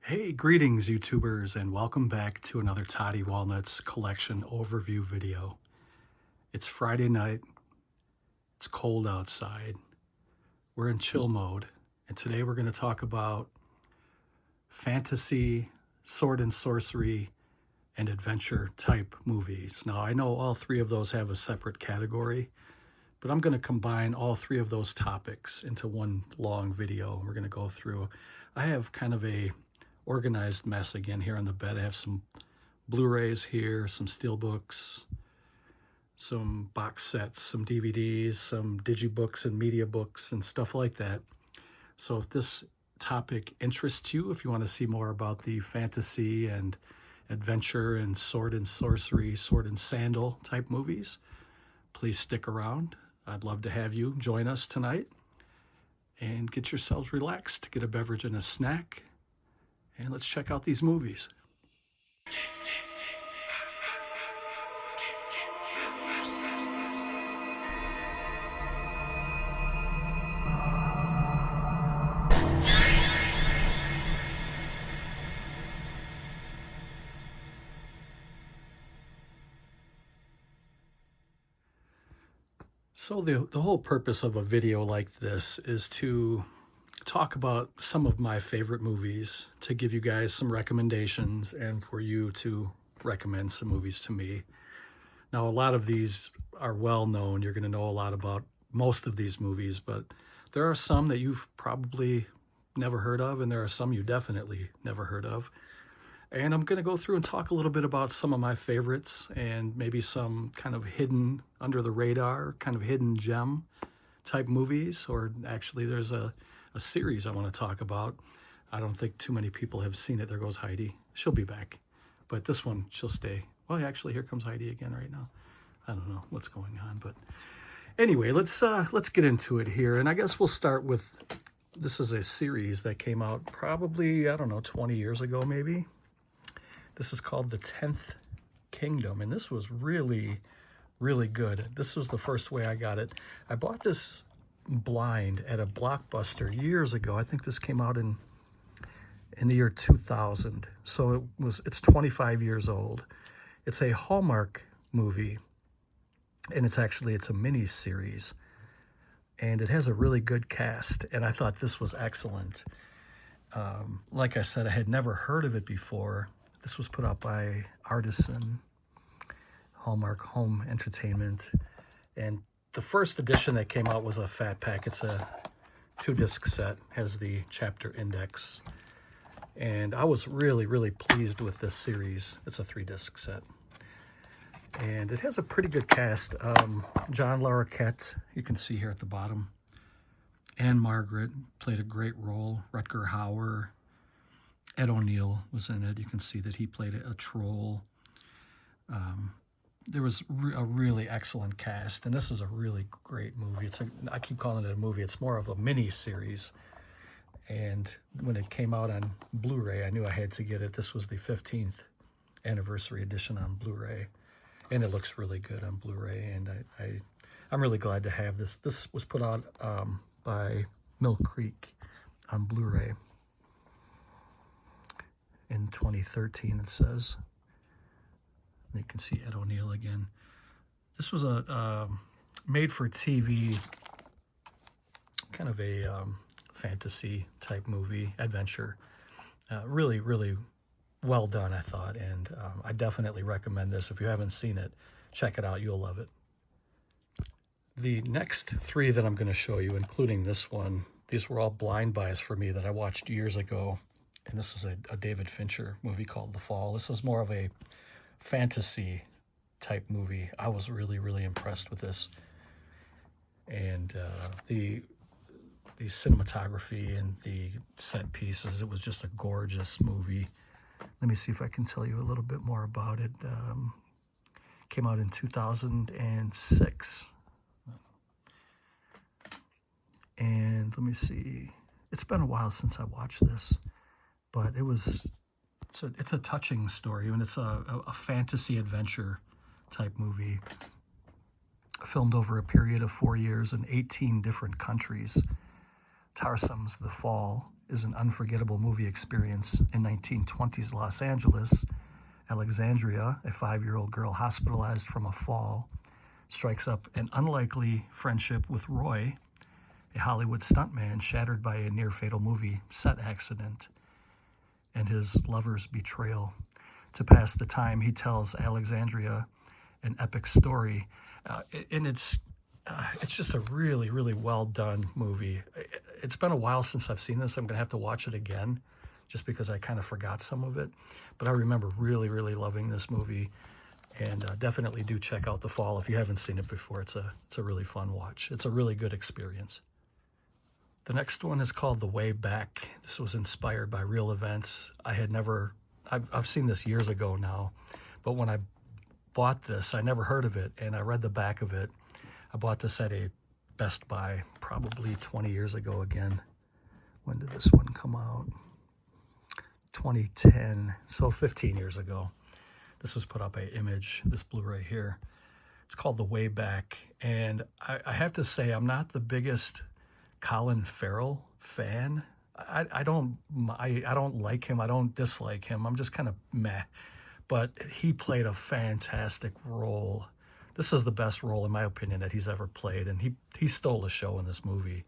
Hey, greetings YouTubers, and welcome back to another Toddy Walnuts collection overview video. It's Friday night, it's cold outside, we're in chill mode, and today we're going to talk about fantasy, sword and sorcery, and adventure type movies. Now I know all three of those have a separate category, but I'm going to combine all three of those topics into one long video. We're going to go through. I have kind of a organized mess again here on the bed. I have some Blu-rays here, some Steelbooks, some box sets, some DVDs, some Digibooks and media books and stuff like that. So if this topic interests you, if you want to see more about the fantasy and adventure and sword and sorcery, sword and sandal type movies, please stick around. I'd love to have you join us tonight and get yourselves relaxed, get a beverage and a snack, and let's check out these movies. So the whole purpose of a video like this is to talk about some of my favorite movies, to give you guys some recommendations, and for you to recommend some movies to me. Now, a lot of these are well known. You're going to know a lot about most of these movies, but there are some that you've probably never heard of, and there are some you definitely never heard of. And I'm going to go through and talk a little bit about some of my favorites and maybe some kind of hidden under the radar, kind of hidden gem type movies. Or actually, there's a series I want to talk about. I don't think too many people have seen it. There goes Heidi. She'll be back. But this one, she'll stay. Well, actually, here comes Heidi again right now. I don't know what's going on. But anyway, let's get into it here. And I guess we'll start with, this is a series that came out probably, I don't know, 20 years ago maybe. This is called The 10th Kingdom, and this was really, really good. This was the first way I got it. I bought this blind at a Blockbuster years ago. I think this came out in the year 2000. So it's 25 years old. It's a Hallmark movie, and it's a mini series, and it has a really good cast, and I thought this was excellent. Like I said, I had never heard of it before. This was put out by Artisan, Hallmark Home Entertainment, and the first edition that came out was a fat pack. It's a 2-disc set, has the chapter index, and I was really, really pleased with this series. It's a 3-disc set, and it has a pretty good cast. John Larroquette, you can see here at the bottom. Anne Margaret played a great role. Rutger Hauer. Ed O'Neill was in it. You can see that he played a troll. There was a really excellent cast, and this is a really great movie. I keep calling it a movie. It's more of a mini series. And when it came out on Blu-ray, I knew I had to get it. This was the 15th anniversary edition on Blu-ray, and it looks really good on Blu-ray. And I'm really glad to have this. This was put out by Mill Creek on Blu-ray in 2013, it says. You can see Ed O'Neill again. This was a made-for-TV, kind of a fantasy type movie, adventure. Really, really well done, I thought, and I definitely recommend this. If you haven't seen it, check it out. You'll love it. The next three that I'm going to show you, including this one, these were all blind buys for me that I watched years ago. And this is a David Fincher movie called The Fall. This is more of a fantasy type movie. I was really, really impressed with this. And the cinematography and the set pieces, it was just a gorgeous movie. Let me see if I can tell you a little bit more about it. Came out in 2006. And let me see. It's been a while since I watched this, but it's a touching story, and it's a fantasy adventure type movie filmed over a period of 4 years in 18 different countries. Tarsim's The Fall is an unforgettable movie experience in 1920s Los Angeles. Alexandria, a 5-year-old girl hospitalized from a fall, strikes up an unlikely friendship with Roy, a Hollywood stuntman shattered by a near-fatal movie set accident and his lover's betrayal. To pass the time, he tells Alexandria an epic story, and it's just a really, really well done movie. It's been a while since I've seen this. I'm gonna have to watch it again, just because I kind of forgot some of it. But I remember really, really loving this movie, and definitely do check out The Fall if you haven't seen it before. It's a really fun watch. It's a really good experience. The next one is called The Way Back. This was inspired by real events. I've seen this years ago now, but when I bought this, I never heard of it, and I read the back of it. I bought this at a Best Buy probably 20 years ago again. When did this one come out? 2010, so 15 years ago. This was put up by Image, this Blu-ray here. It's called The Way Back, and I have to say I'm not the biggest Colin Farrell fan. I don't like him. I don't dislike him. I'm just kind of meh. But he played a fantastic role. This is the best role, in my opinion, that he's ever played, and he stole the show in this movie.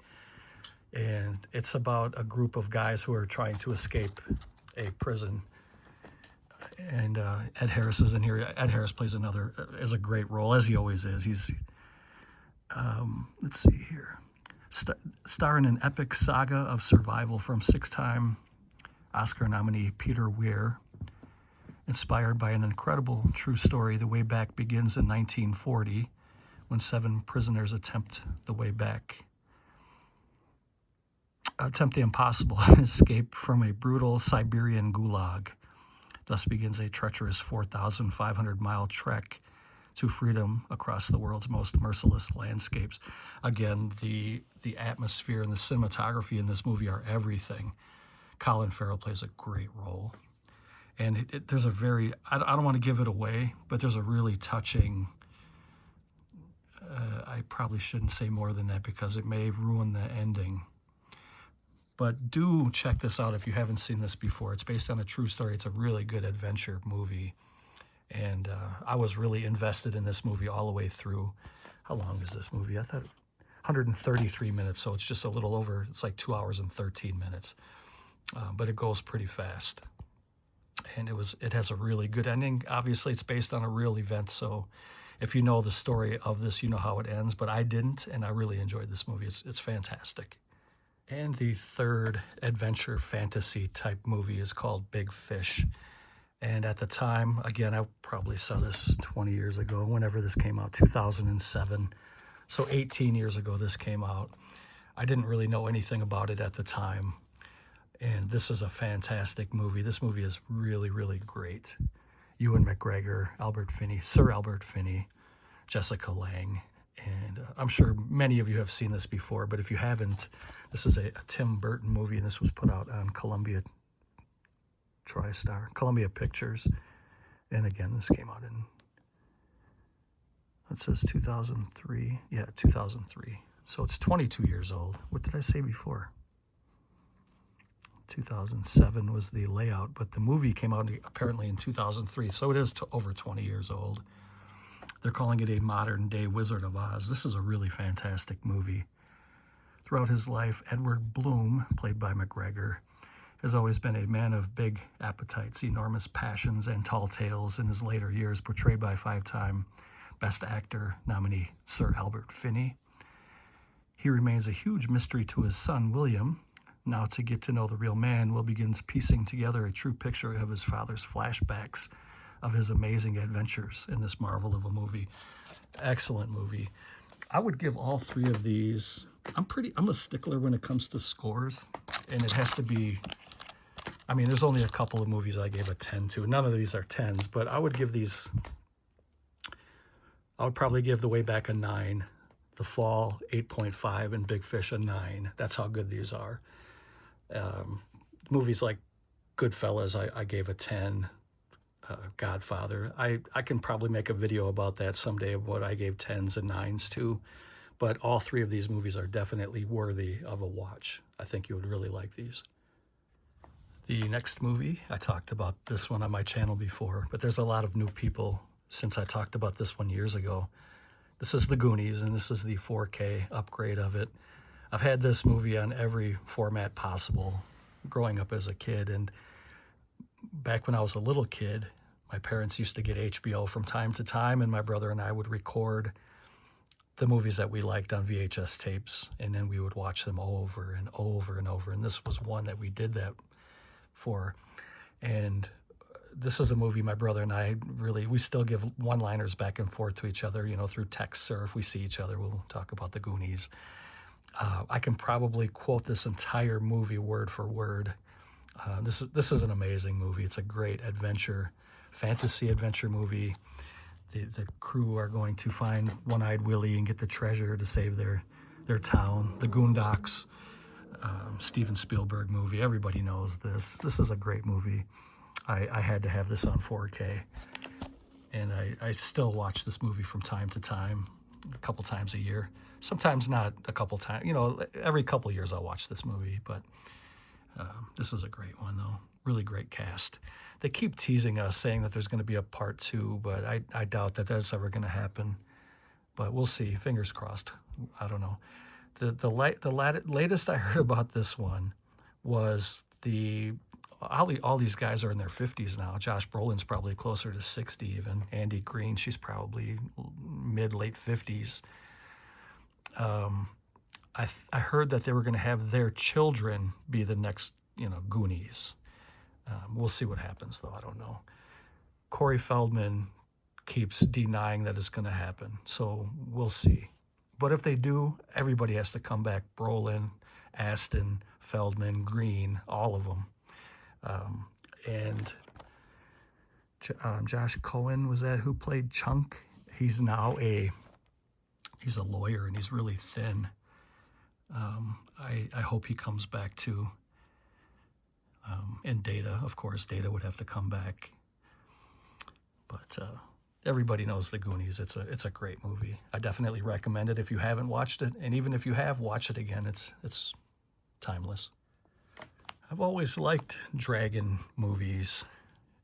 And it's about a group of guys who are trying to escape a prison. And Ed Harris is in here. Ed Harris plays is a great role, as he always is. He's, let's see here. Starring an epic saga of survival from 6-time Oscar nominee Peter Weir. Inspired by an incredible true story, The Way Back begins in 1940 when 7 prisoners attempt the impossible escape from a brutal Siberian gulag. Thus begins a treacherous 4,500-mile trek to freedom across the world's most merciless landscapes. Again, the atmosphere and the cinematography in this movie are everything. Colin Farrell plays a great role. And there's a very, I don't want to give it away, but there's a really touching, I probably shouldn't say more than that because it may ruin the ending. But do check this out if you haven't seen this before. It's based on a true story. It's a really good adventure movie. And I was really invested in this movie all the way through. How long is this movie? I thought 133 minutes, so it's just a little over, it's like 2 hours and 13 minutes. But it goes pretty fast. And it has a really good ending. Obviously, it's based on a real event, so if you know the story of this, you know how it ends, but I didn't, and I really enjoyed this movie. It's fantastic. And the third adventure fantasy type movie is called Big Fish. And at the time, again, I probably saw this 20 years ago, whenever this came out, 2007. So 18 years ago this came out. I didn't really know anything about it at the time. And this is a fantastic movie. This movie is really, really great. Ewan McGregor, Sir Albert Finney, Jessica Lange. And I'm sure many of you have seen this before, but if you haven't, this is a Tim Burton movie, and this was put out on Columbia Pictures. And again, this came out in, it says 2003. Yeah, 2003. So it's 22 years old. What did I say before? 2007 was the layout, but the movie came out apparently in 2003, so it is over 20 years old. They're calling it a modern-day Wizard of Oz. This is a really fantastic movie. Throughout his life, Edward Bloom, played by McGregor, has always been a man of big appetites, enormous passions, and tall tales. In his later years, portrayed by 5-time Best Actor nominee Sir Albert Finney. He remains a huge mystery to his son, William. Now, to get to know the real man, Will begins piecing together a true picture of his father's flashbacks of his amazing adventures in this marvel of a movie. Excellent movie. I would give all 3 of these, I'm a stickler when it comes to scores, and it has to be, I mean, there's only a couple of movies I gave a 10 to. None of these are 10s, but I would give these, I would probably give The Way Back a 9, The Fall 8.5, and Big Fish a 9. That's how good these are. Movies like Goodfellas, I gave a 10. Godfather. I can probably make a video about that someday of what I gave 10s and 9s to, but all 3 of these movies are definitely worthy of a watch. I think you would really like these. The next movie, I talked about this one on my channel before, but there's a lot of new people since I talked about this one years ago. This is The Goonies, and this is the 4K upgrade of it. I've had this movie on every format possible growing up as a kid, and back when I was a little kid, my parents used to get HBO from time to time, and my brother and I would record the movies that we liked on VHS tapes, and then we would watch them over and over and over, and this was one that we did that for. And this is a movie my brother and I we still give one-liners back and forth to each other, you know, through texts, or if we see each other, we'll talk about The Goonies. I can probably quote this entire movie word for word. This is an amazing movie. It's a great fantasy adventure movie. The crew are going to find One-Eyed Willie and get the treasure to save their town. The Goondocks, Steven Spielberg movie. Everybody knows this. This is a great movie. I had to have this on 4K, and I still watch this movie from time to time, a couple times a year. Sometimes not a couple times, you know, every couple years I'll watch this movie, but this is a great one, though. Really great cast. They keep teasing us, saying that there's going to be a part 2, but I doubt that that's ever going to happen. But we'll see. Fingers crossed. I don't know. The latest I heard about this one was all these guys are in their 50s now. Josh Brolin's probably closer to 60 even. Andy Green, she's probably mid-late 50s. I heard that they were going to have their children be the next, you know, Goonies. We'll see what happens, though. I don't know. Corey Feldman keeps denying that it's going to happen, so we'll see. But if they do, everybody has to come back. Brolin, Aston, Feldman, Green, all of them. And Josh Cohen, was that who played Chunk? He's now he's a lawyer, and he's really thin. I hope he comes back too. And Data, of course, Data would have to come back. But everybody knows The Goonies. It's a great movie. I definitely recommend it if you haven't watched it, and even if you have, watch it again. It's timeless. I've always liked dragon movies,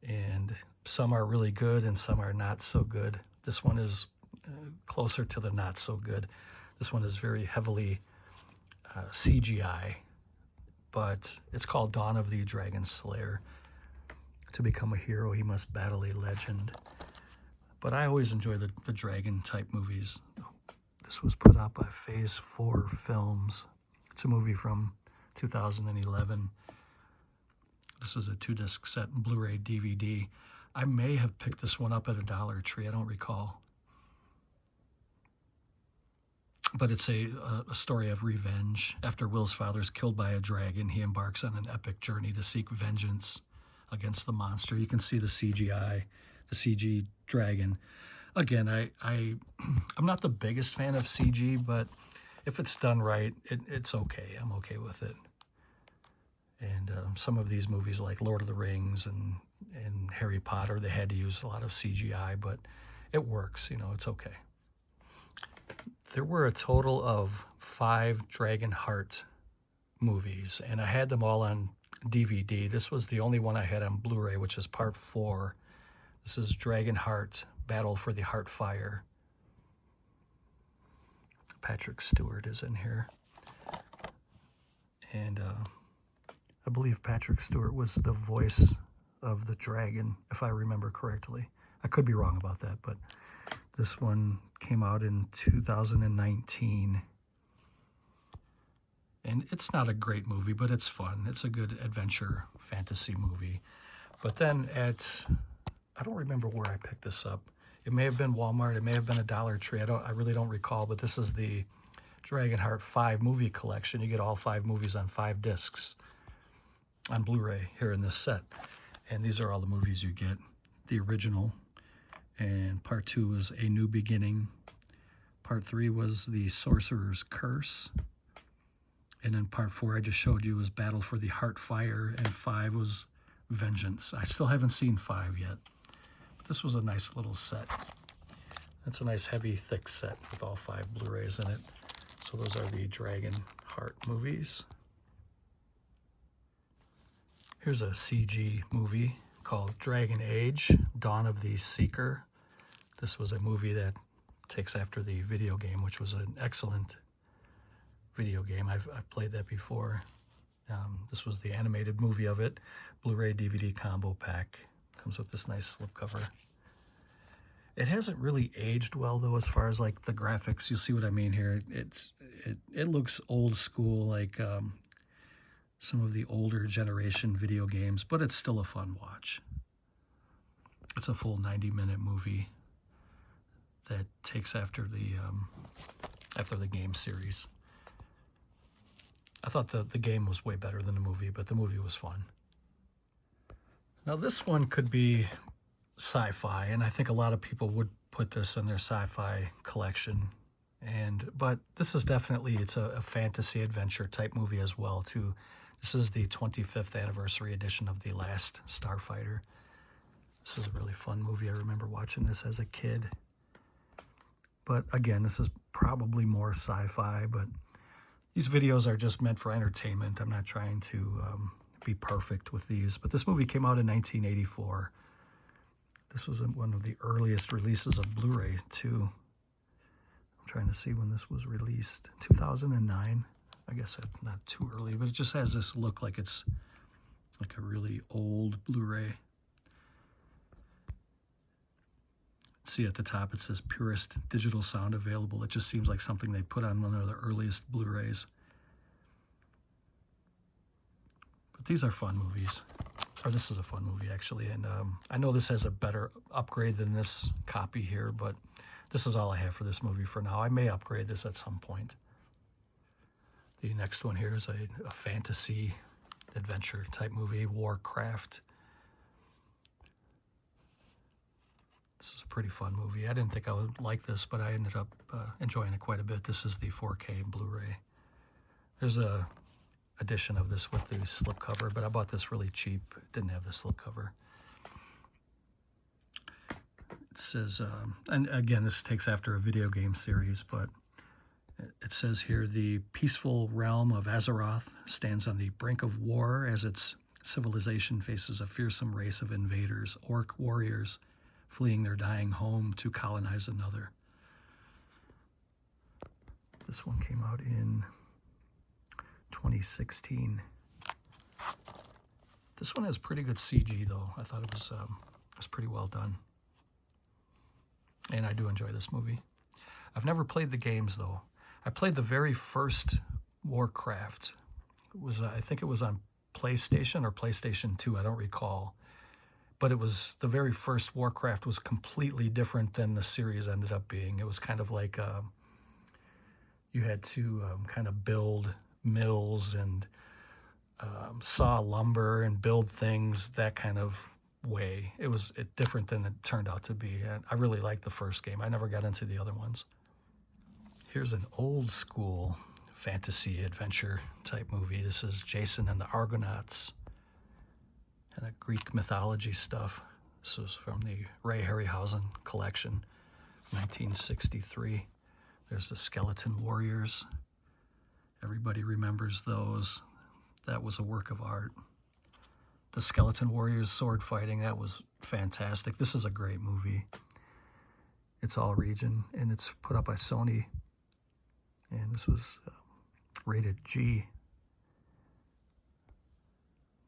and some are really good and some are not so good. This one is closer to the not so good. This one is very heavily CGI, but it's called Dawn of the Dragon Slayer. To become a hero, he must battle a legend. But I always enjoy the dragon type movies. This was put out by Phase 4 Films. It's a movie from 2011. This is a 2-disc set, Blu-ray DVD. I may have picked this one up at a Dollar Tree. I don't recall. But it's a story of revenge. After Will's father is killed by a dragon, he embarks on an epic journey to seek vengeance against the monster. You can see the CGI, the CG dragon. Again, I'm not the biggest fan of CG, but if it's done right, it's okay. I'm okay with it. And some of these movies like Lord of the Rings and Harry Potter, they had to use a lot of CGI, but it works, you know, it's okay. There were a total of 5 Dragon Heart movies, and I had them all on DVD. This was the only one I had on Blu-ray, which is part 4. This is Dragon Heart, Battle for the Heart Fire. Patrick Stewart is in here. And I believe Patrick Stewart was the voice of the dragon, if I remember correctly. I could be wrong about that, but this one came out in 2019. And it's not a great movie, but it's fun. It's a good adventure fantasy movie. But then I don't remember where I picked this up. It may have been Walmart. It may have been a Dollar Tree. I really don't recall, but this is the Dragonheart 5 movie collection. You get all 5 movies on 5 discs on Blu-ray here in this set. And these are all the movies you get. The original. And part 2 is A New Beginning. Part 3 was The Sorcerer's Curse. And then part 4 I just showed you was Battle for the Heart Fire. And 5 was Vengeance. I still haven't seen 5 yet. But this was a nice little set. It's a nice heavy thick set with all 5 Blu-rays in it. So those are the Dragon Heart movies. Here's a CG movie called Dragon Age, Dawn of the Seeker. This was a movie that takes after the video game, which was an excellent video game. I've played that before. This was the animated movie of it. Blu-ray DVD combo pack. Comes with this nice slipcover. It hasn't really aged well though, as far as like the graphics. You'll see what I mean here. It looks old school, like some of the older generation video games, but it's still a fun watch. It's a full 90-minute movie that takes after the game series. I thought the game was way better than the movie, but the movie was fun. Now this one could be sci-fi, and I think a lot of people would put this in their sci-fi collection. But this is definitely, it's a fantasy adventure type movie as well too. This is the 25th anniversary edition of The Last Starfighter. This is a really fun movie. I remember watching this as a kid. But again, this is probably more sci-fi, but these videos are just meant for entertainment. I'm not trying to be perfect with these. But this movie came out in 1984. This was one of the earliest releases of Blu-ray too. I'm trying to see when this was released. 2009. I guess that's not too early, but it just has this look like it's like a really old Blu-ray. See at the top it says purest digital sound available. It just seems like something they put on one of the earliest Blu-rays. But these are fun movies. Or this is a fun movie actually, and I know this has a better upgrade than this copy here, but this is all I have for this movie for now. I may upgrade this at some point. The next one here is a fantasy adventure type movie, Warcraft. This is a pretty fun movie. I didn't think I would like this, but I ended up enjoying it quite a bit. This is the 4K Blu-ray. There's a edition of this with the slipcover, but I bought this really cheap. It didn't have the slipcover. It says, and again, this takes after a video game series, but it says here, the peaceful realm of Azeroth stands on the brink of war as its civilization faces a fearsome race of invaders, orc warriors, fleeing their dying home to colonize another. This one came out in 2016. This one has pretty good CG though. I thought it was pretty well done. And I do enjoy this movie. I've never played the games though. I played the very first Warcraft. It was, I think it was on PlayStation or PlayStation 2, I don't recall. But it was, the very first Warcraft was completely different than the series ended up being. It was kind of like, you had to kind of build mills and saw lumber and build things that kind of way. It was different than it turned out to be. And I really liked the first game. I never got into the other ones. Here's an old school fantasy adventure type movie. This is Jason and the Argonauts. And a Greek mythology stuff. This was from the Ray Harryhausen collection, 1963. There's the Skeleton Warriors. Everybody remembers those. That was a work of art. The Skeleton Warriors sword fighting, that was fantastic. This is a great movie. It's all region, and it's put up by Sony. And this was rated G.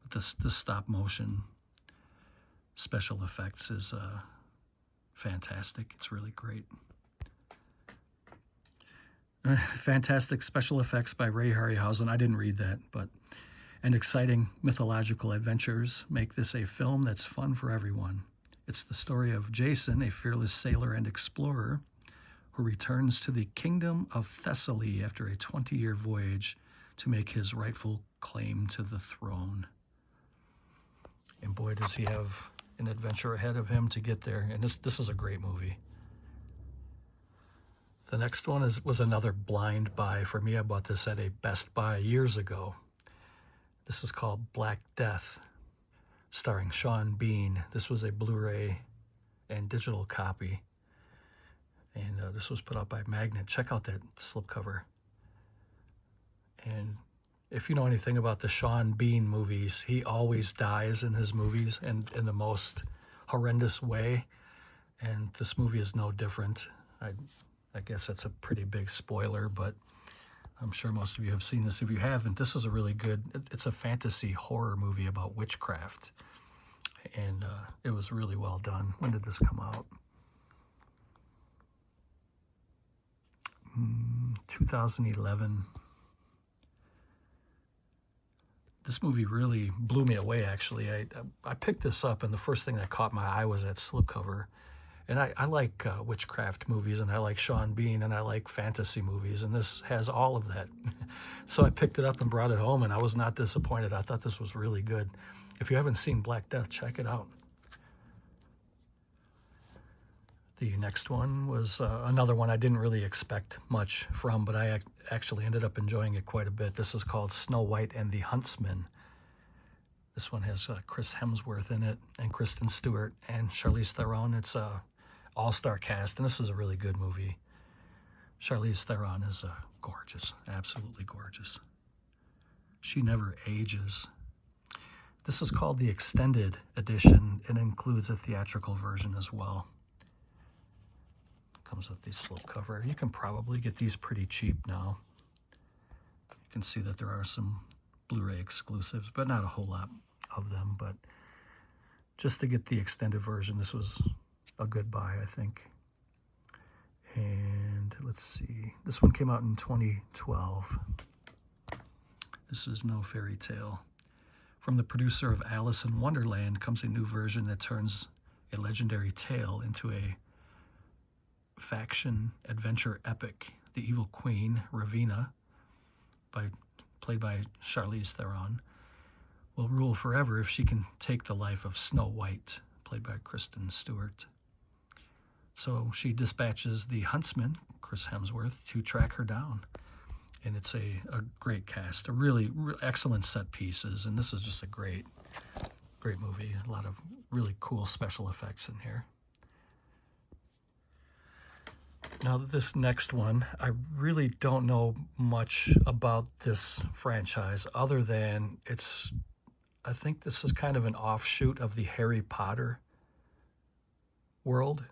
The stop motion special effects is fantastic. It's really great. Fantastic special effects by Ray Harryhausen. I didn't read that, and exciting mythological adventures make this a film that's fun for everyone. It's the story of Jason, a fearless sailor and explorer, who returns to the kingdom of Thessaly after a 20-year voyage to make his rightful claim to the throne. And boy, does he have an adventure ahead of him to get there. And this is a great movie. The next one was another blind buy for me. I bought this at a Best Buy years ago. This is called Black Death, starring Sean Bean. This was a Blu-ray and digital copy. And this was put out by Magnet. Check out that slipcover. And If you know anything about the Sean Bean movies, he always dies in his movies and in the most horrendous way. And this movie is no different. I guess that's a pretty big spoiler, but I'm sure most of you have seen this. If you haven't, this is a really good, it's a fantasy horror movie about witchcraft. And it was really well done. When did this come out? 2011. This movie really blew me away, actually. I picked this up, and the first thing that caught my eye was that slipcover. And I like witchcraft movies, and I like Sean Bean, and I like fantasy movies, and this has all of that. So I picked it up and brought it home, and I was not disappointed. I thought this was really good. If you haven't seen Black Death, check it out. The next one was another one I didn't really expect much from, but I actually ended up enjoying it quite a bit. This is called Snow White and the Huntsman. This one has Chris Hemsworth in it, and Kristen Stewart, and Charlize Theron. It's a all-star cast, and this is a really good movie. Charlize Theron is gorgeous, absolutely gorgeous. She never ages. This is called the extended edition. It includes a theatrical version as well. Comes with the slipcover. You can probably get these pretty cheap now. You can see that there are some Blu-ray exclusives, but not a whole lot of them. But just to get the extended version, this was a good buy, I think. And let's see. This one came out in 2012. This is No Fairy Tale. From the producer of Alice in Wonderland comes a new version that turns a legendary tale into a faction adventure epic. The evil queen, Ravenna, played by Charlize Theron, will rule forever if she can take the life of Snow White, played by Kristen Stewart. So she dispatches the huntsman, Chris Hemsworth, to track her down. And it's a great cast, a really excellent set pieces, and this is just a great movie. A lot of really cool special effects in here. Now, this next one, I really don't know much about this franchise other than I think this is kind of an offshoot of the Harry Potter world,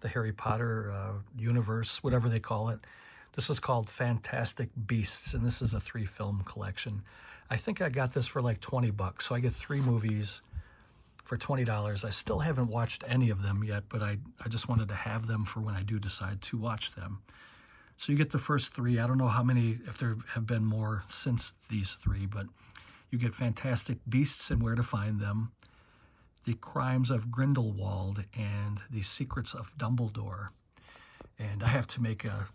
the Harry Potter universe, whatever they call it. This is called Fantastic Beasts, and this is a 3-film collection. I think I got this for like $20, so I get 3 movies for $20. I still haven't watched any of them yet, but I just wanted to have them for when I do decide to watch them. So you get the first 3. I don't know how many, if there have been more since these 3, but you get Fantastic Beasts and Where to Find Them, The Crimes of Grindelwald, and The Secrets of Dumbledore. And I have to make a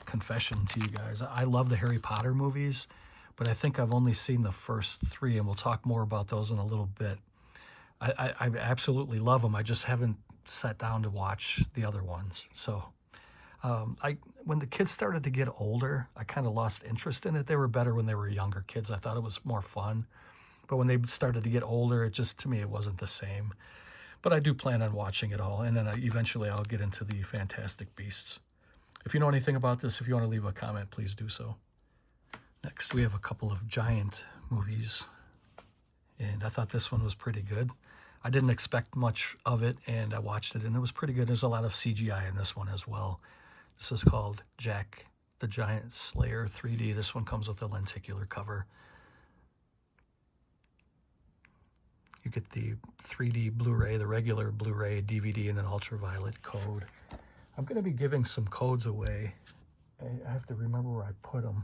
confession to you guys. I love the Harry Potter movies, but I think I've only seen the first 3, and we'll talk more about those in a little bit. I absolutely love them. I just haven't sat down to watch the other ones. So when the kids started to get older, I kind of lost interest in it. They were better when they were younger kids. I thought it was more fun. But when they started to get older, it just, to me, it wasn't the same. But I do plan on watching it all, and then eventually I'll get into the Fantastic Beasts. If you know anything about this, if you want to leave a comment, please do so. Next, we have a couple of giant movies, and I thought this one was pretty good. I didn't expect much of it, and I watched it, and it was pretty good. There's a lot of CGI in this one as well. This is called Jack the Giant Slayer 3D. This one comes with a lenticular cover. You get the 3D Blu-ray, the regular Blu-ray, DVD, and an ultraviolet code. I'm going to be giving some codes away. I have to remember where I put them.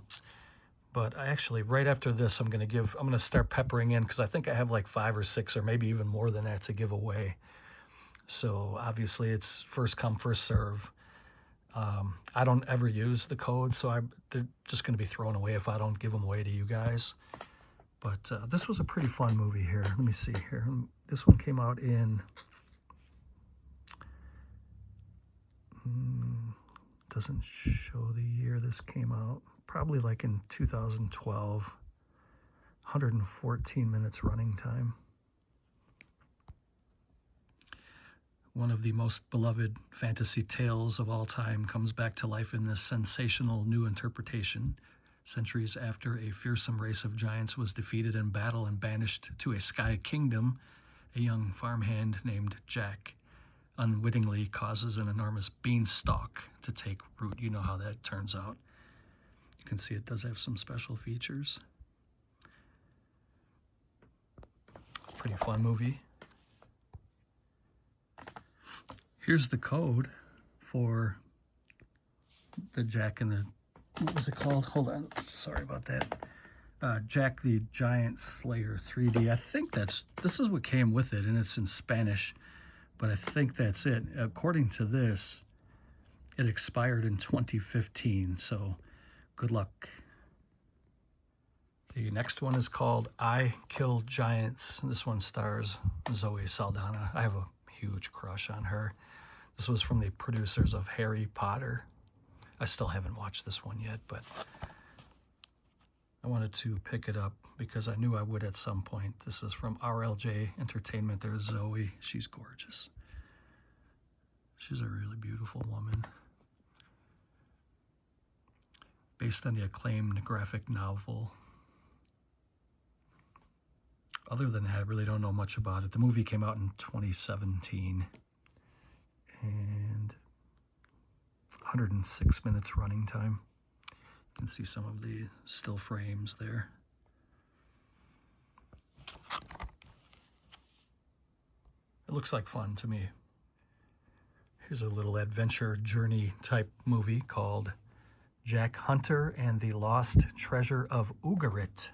But I actually, right after this, I'm going to start peppering in, because I think I have like 5 or 6 or maybe even more than that to give away. So obviously it's first come, first serve. I don't ever use the code, so they're just going to be thrown away if I don't give them away to you guys. But this was a pretty fun movie here. Let me see here. This one came out in... doesn't show the year this came out. Probably like in 2012. 114 minutes running time. One of the most beloved fantasy tales of all time comes back to life in this sensational new interpretation. Centuries after a fearsome race of giants was defeated in battle and banished to a sky kingdom, a young farmhand named Jack unwittingly causes an enormous beanstalk to take root. You know how that turns out. You can see it does have some special features. Pretty fun movie. Here's the code for the Jack and the, what was it called? Hold on, sorry about that. Jack the Giant Slayer 3D. I think this is what came with it, and it's in Spanish, but I think that's it. According to this, it expired in 2015, so good luck. The next one is called I Kill Giants. This one stars Zoe Saldana. I have a huge crush on her. This was from the producers of Harry Potter. I still haven't watched this one yet, but I wanted to pick it up because I knew I would at some point. This is from RLJ Entertainment. There's Zoe. She's gorgeous. She's a really beautiful woman. Based on the acclaimed graphic novel. Other than that, I really don't know much about it. The movie came out in 2017. And 106 minutes running time. You can see some of the still frames there. It looks like fun to me. Here's a little adventure journey type movie called Jack Hunter and the Lost Treasure of Ugarit.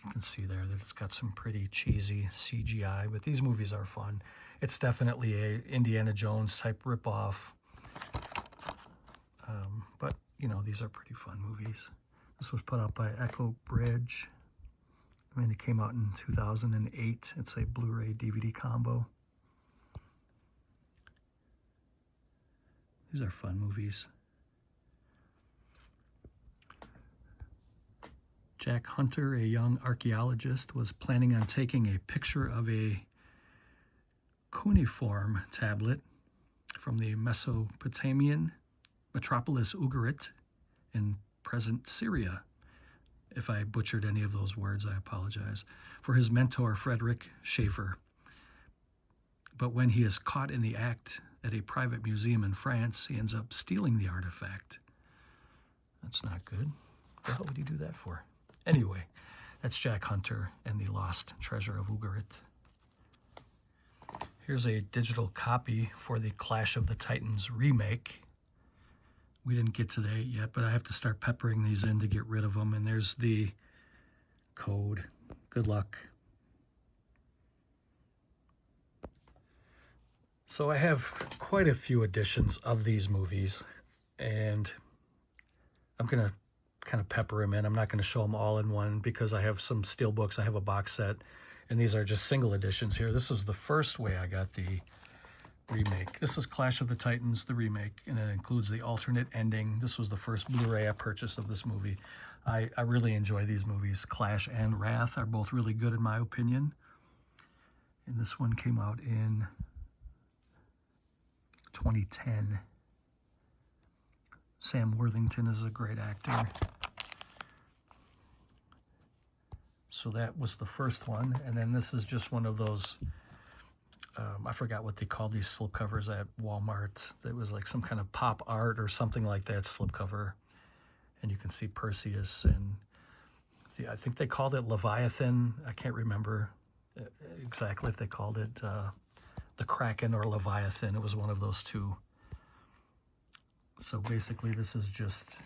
You can see there that it's got some pretty cheesy CGI, but these movies are fun. It's definitely a Indiana Jones type ripoff. But, you know, these are pretty fun movies. This was put out by Echo Bridge. I mean, it came out in 2008. It's a Blu-ray DVD combo. These are fun movies. Jack Hunter, a young archaeologist, was planning on taking a picture of a cuneiform tablet from the Mesopotamian metropolis Ugarit in present Syria. If I butchered any of those words, I apologize. For his mentor, Frederick Schaeffer. But when he is caught in the act at a private museum in France, he ends up stealing the artifact. That's not good. What the hell would he do that for? Anyway, that's Jack Hunter and the Lost Treasure of Ugarit. Here's a digital copy for the Clash of the Titans remake. We didn't get to that yet, but I have to start peppering these in to get rid of them. And there's the code. Good luck. So I have quite a few editions of these movies, and I'm going to kind of pepper them in. I'm not going to show them all in one because I have some Steelbooks. I have a box set, and these are just single editions here. This was the first way I got the remake. This is Clash of the Titans, the remake, and it includes the alternate ending. This was the first Blu-ray I purchased of this movie. I really enjoy these movies. Clash and Wrath are both really good in my opinion. And this one came out in 2010. Sam Worthington is a great actor. So that was the first one. And then this is just one of those, I forgot what they called these slipcovers at Walmart. It was like some kind of pop art or something like that slipcover. And you can see Perseus and I think they called it Leviathan. I can't remember exactly if they called it the Kraken or Leviathan. It was one of those two. So basically this is just,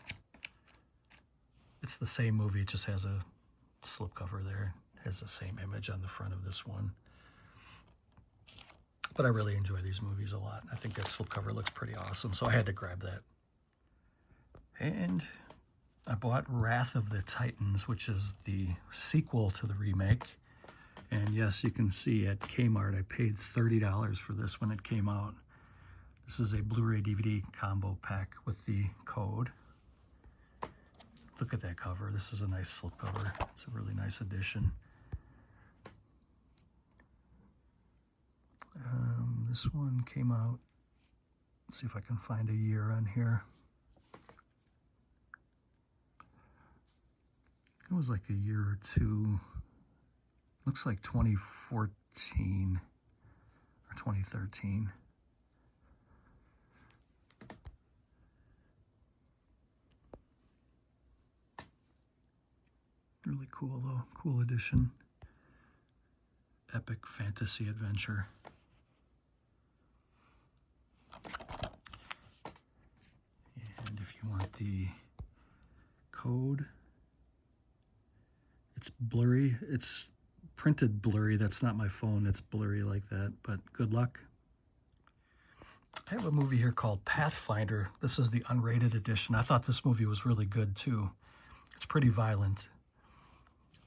it's the same movie. It just has a slipcover there. It has the same image on the front of this one. But I really enjoy these movies a lot. I think that slipcover looks pretty awesome, so I had to grab that. And I bought Wrath of the Titans, which is the sequel to the remake. And yes, you can see at Kmart, I paid $30 for this when it came out. This is a Blu-ray DVD combo pack with the code. Look at that cover. This is a nice slipcover. It's a really nice addition. This one came out, let's see if I can find a year on here. was like a year or two. Looks like 2014 or 2013. Really cool though, cool edition. Epic fantasy adventure. And if you want the code, it's blurry. It's printed blurry. That's not my phone. It's blurry like that, but good luck. I have a movie here called Pathfinder. This is the unrated edition. I thought this movie was really good too. It's pretty violent.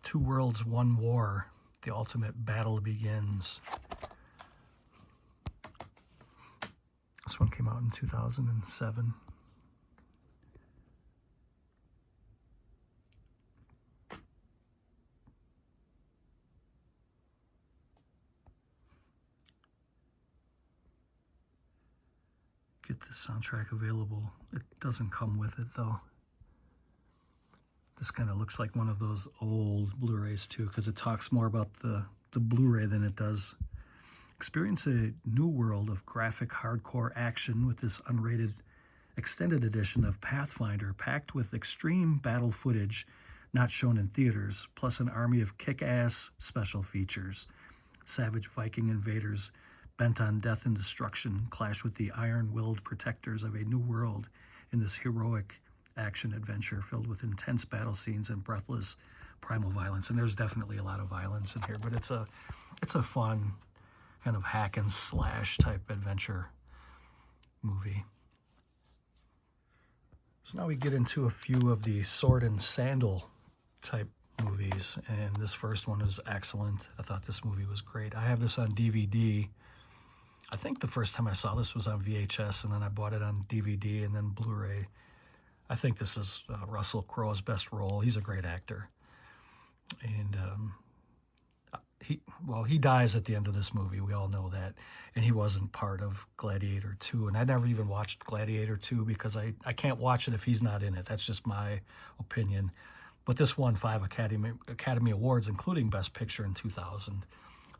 Two worlds, one war. The ultimate battle begins. This one came out in 2007. Get the soundtrack available. It doesn't come with it though. This kind of looks like one of those old Blu-rays too, because it talks more about the Blu-ray than it does. Experience a new world of graphic hardcore action with this unrated extended edition of Pathfinder, packed with extreme battle footage not shown in theaters, plus an army of kick-ass special features. Savage Viking invaders bent on death and destruction clash with the iron-willed protectors of a new world in this heroic action adventure filled with intense battle scenes and breathless primal violence. And there's definitely a lot of violence in here, but it's a fun kind of hack and slash type adventure movie. So now we get into a few of the sword and sandal type movies, and this first one is excellent. I thought this movie was great. I have this on DVD. I think the first time I saw this was on VHS, and then I bought it on DVD and then Blu-ray. I think this is Russell Crowe's best role. He's a great actor. And he dies at the end of this movie. We all know that. And he wasn't part of Gladiator 2. And I never even watched Gladiator 2 because I can't watch it if he's not in it. That's just my opinion. But this won 5 Academy Awards, including Best Picture in 2000.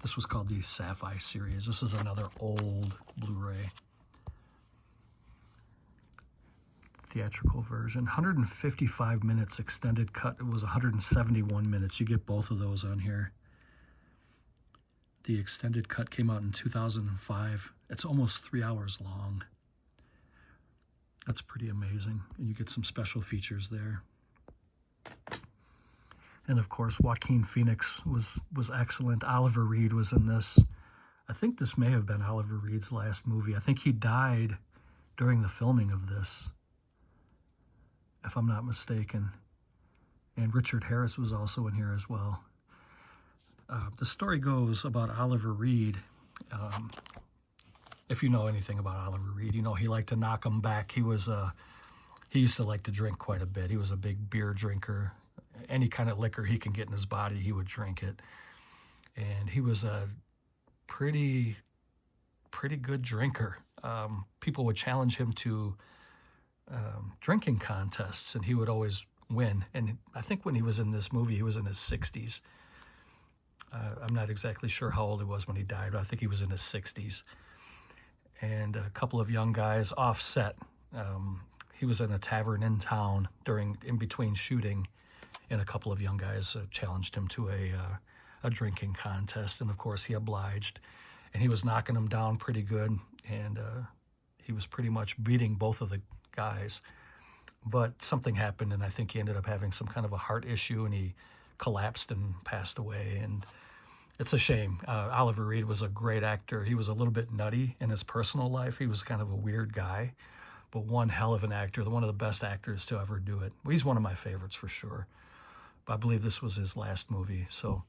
This was called the Sapphire series. This is another old Blu-ray. Theatrical version. 155 minutes extended cut. It was 171 minutes. You get both of those on here. The extended cut came out in 2005. It's almost 3 hours long. That's pretty amazing. And you get some special features there. And of course, Joaquin Phoenix was excellent. Oliver Reed was in this. I think this may have been Oliver Reed's last movie. I think he died during the filming of this, if I'm not mistaken. And Richard Harris was also in here as well. The story goes about Oliver Reed. If you know anything about Oliver Reed, you know he liked to knock him back. He used to like to drink quite a bit. He was a big beer drinker. Any kind of liquor he can get in his body, he would drink it. And he was a pretty good drinker. People would challenge him to drinking contests, and he would always win. And I think when he was in this movie, he was in his 60s. I'm not exactly sure how old he was when he died, but I think he was in his 60s. And a couple of young guys offset. He was in a tavern in town in between shooting, and a couple of young guys challenged him to a drinking contest. And of course, he obliged. And he was knocking them down pretty good, and he was pretty much beating both of the guys. But something happened, and I think he ended up having some kind of a heart issue, and he collapsed and passed away. And it's a shame. Oliver Reed was a great actor. He was a little bit nutty in his personal life. He was kind of a weird guy, but one hell of an actor, one of the best actors to ever do it. He's one of my favorites for sure. But I believe this was his last movie. So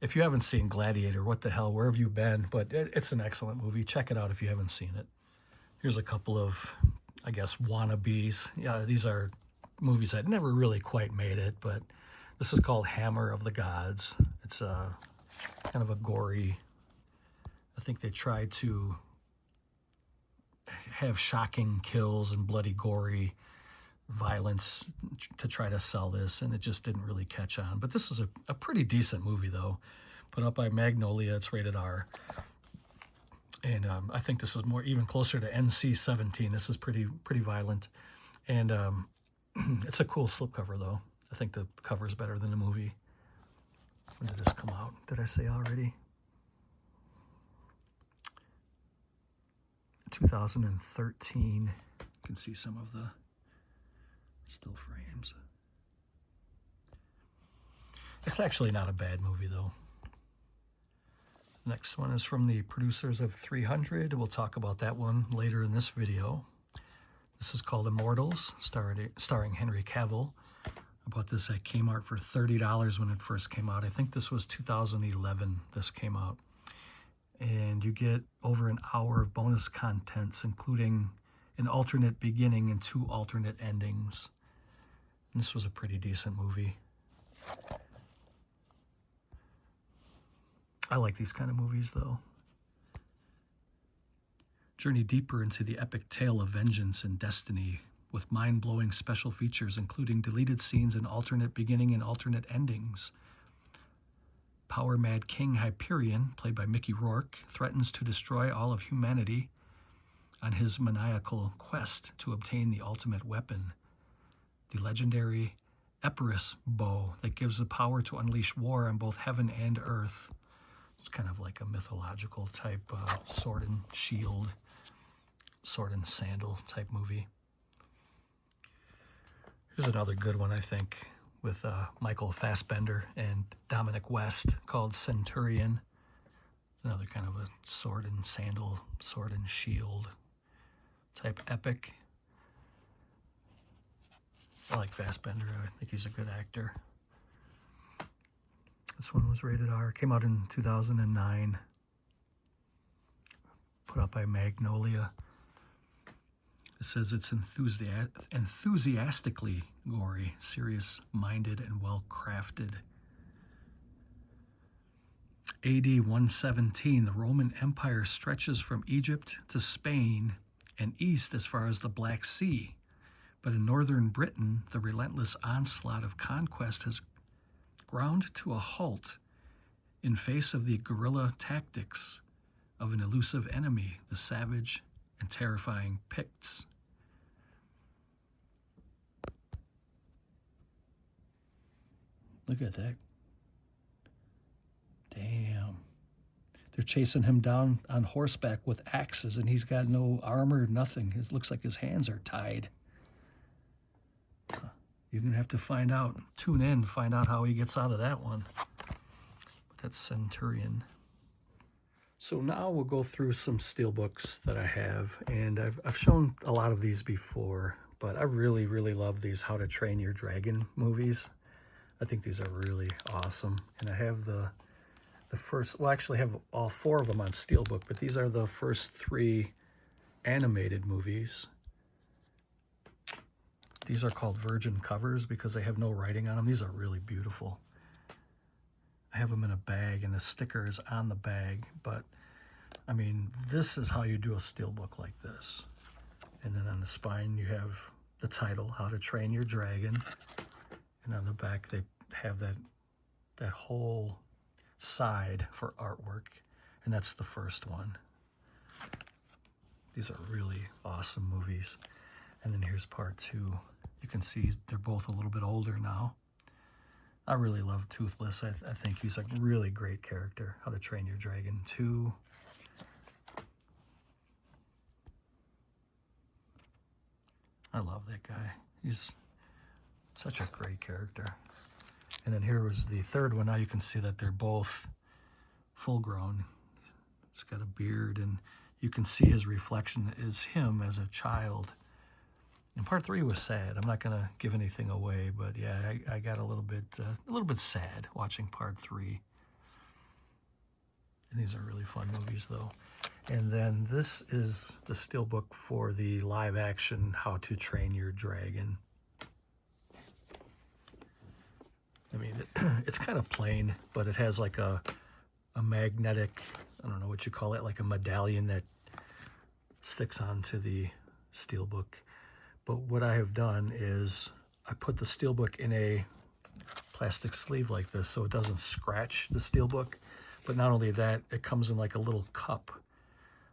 if you haven't seen Gladiator, what the hell, where have you been? But it's an excellent movie. Check it out if you haven't seen it. Here's a couple of, I guess, wannabes. Yeah, these are movies that never really quite made it, but this is called Hammer of the Gods. It's kind of a gory, I think they tried to have shocking kills and bloody gory violence to try to sell this, and it just didn't really catch on. But this is a pretty decent movie, though. Put out by Magnolia. It's rated R. And I think this is more even closer to NC-17. This is pretty violent. And it's a cool slipcover, though. I think the cover is better than the movie. When did this come out? Did I say already? 2013. You can see some of the still frames. It's actually not a bad movie, though. Next one is from the producers of 300. We'll talk about that one later in this video. This is called Immortals, starring Henry Cavill. I bought this at Kmart for $30 when it first came out. I think this was 2011 this came out. And you get over an hour of bonus contents, including an alternate beginning and 2 alternate endings. And this was a pretty decent movie. I like these kind of movies, though. Journey deeper into the epic tale of vengeance and destiny with mind-blowing special features, including deleted scenes and alternate beginning and alternate endings. Power-mad King Hyperion, played by Mickey Rourke, threatens to destroy all of humanity on his maniacal quest to obtain the ultimate weapon, the legendary Epirus bow that gives the power to unleash war on both heaven and earth. It's kind of like a mythological type sword and shield, sword and sandal type movie. Here's another good one, I think, with Michael Fassbender and Dominic West, called Centurion. It's another kind of a sword and sandal, sword and shield type epic. I like Fassbender. I think he's a good actor. This one was rated R. Came out in 2009. Put out by Magnolia. It says it's enthusiastically gory, serious-minded, and well-crafted. AD 117, the Roman Empire stretches from Egypt to Spain and east as far as the Black Sea. But in northern Britain, the relentless onslaught of conquest has ground to a halt in face of the guerrilla tactics of an elusive enemy, the savage and terrifying Picts. Look at that. Damn. They're chasing him down on horseback with axes, and he's got no armor, nothing. It looks like his hands are tied. You're going to have to find out, tune in to find out how he gets out of that one. But that's Centurion. So now we'll go through some Steelbooks that I have, and I've shown a lot of these before, but I really, really love these How to Train Your Dragon movies. I think these are really awesome. And I have the first, well, I actually have all 4 of them on Steelbook, but these are the first 3 animated movies. These are called virgin covers because they have no writing on them. These are really beautiful. I have them in a bag, and the sticker is on the bag, but I mean, this is how you do a Steelbook like this. And then on the spine, you have the title, How to Train Your Dragon. And on the back, they have that whole side for artwork, and that's the first one. These are really awesome movies. And then here's part 2. You can see they're both a little bit older now. I really love Toothless. I think he's a really great character. How to Train Your Dragon 2. I love that guy. He's such a great character. And then here was the third one. Now you can see that they're both full grown. He's got a beard, and you can see his reflection is him as a child. And part 3 was sad. I'm not gonna give anything away, but yeah, I got a little bit sad watching part 3. And these are really fun movies, though. And then this is the Steelbook for the live action How to Train Your Dragon. I mean, it's kind of plain, but it has like a magnetic, I don't know what you call it, like a medallion that sticks onto the Steelbook. But what I have done is I put the Steelbook in a plastic sleeve like this so it doesn't scratch the Steelbook. But not only that, it comes in like a little cup.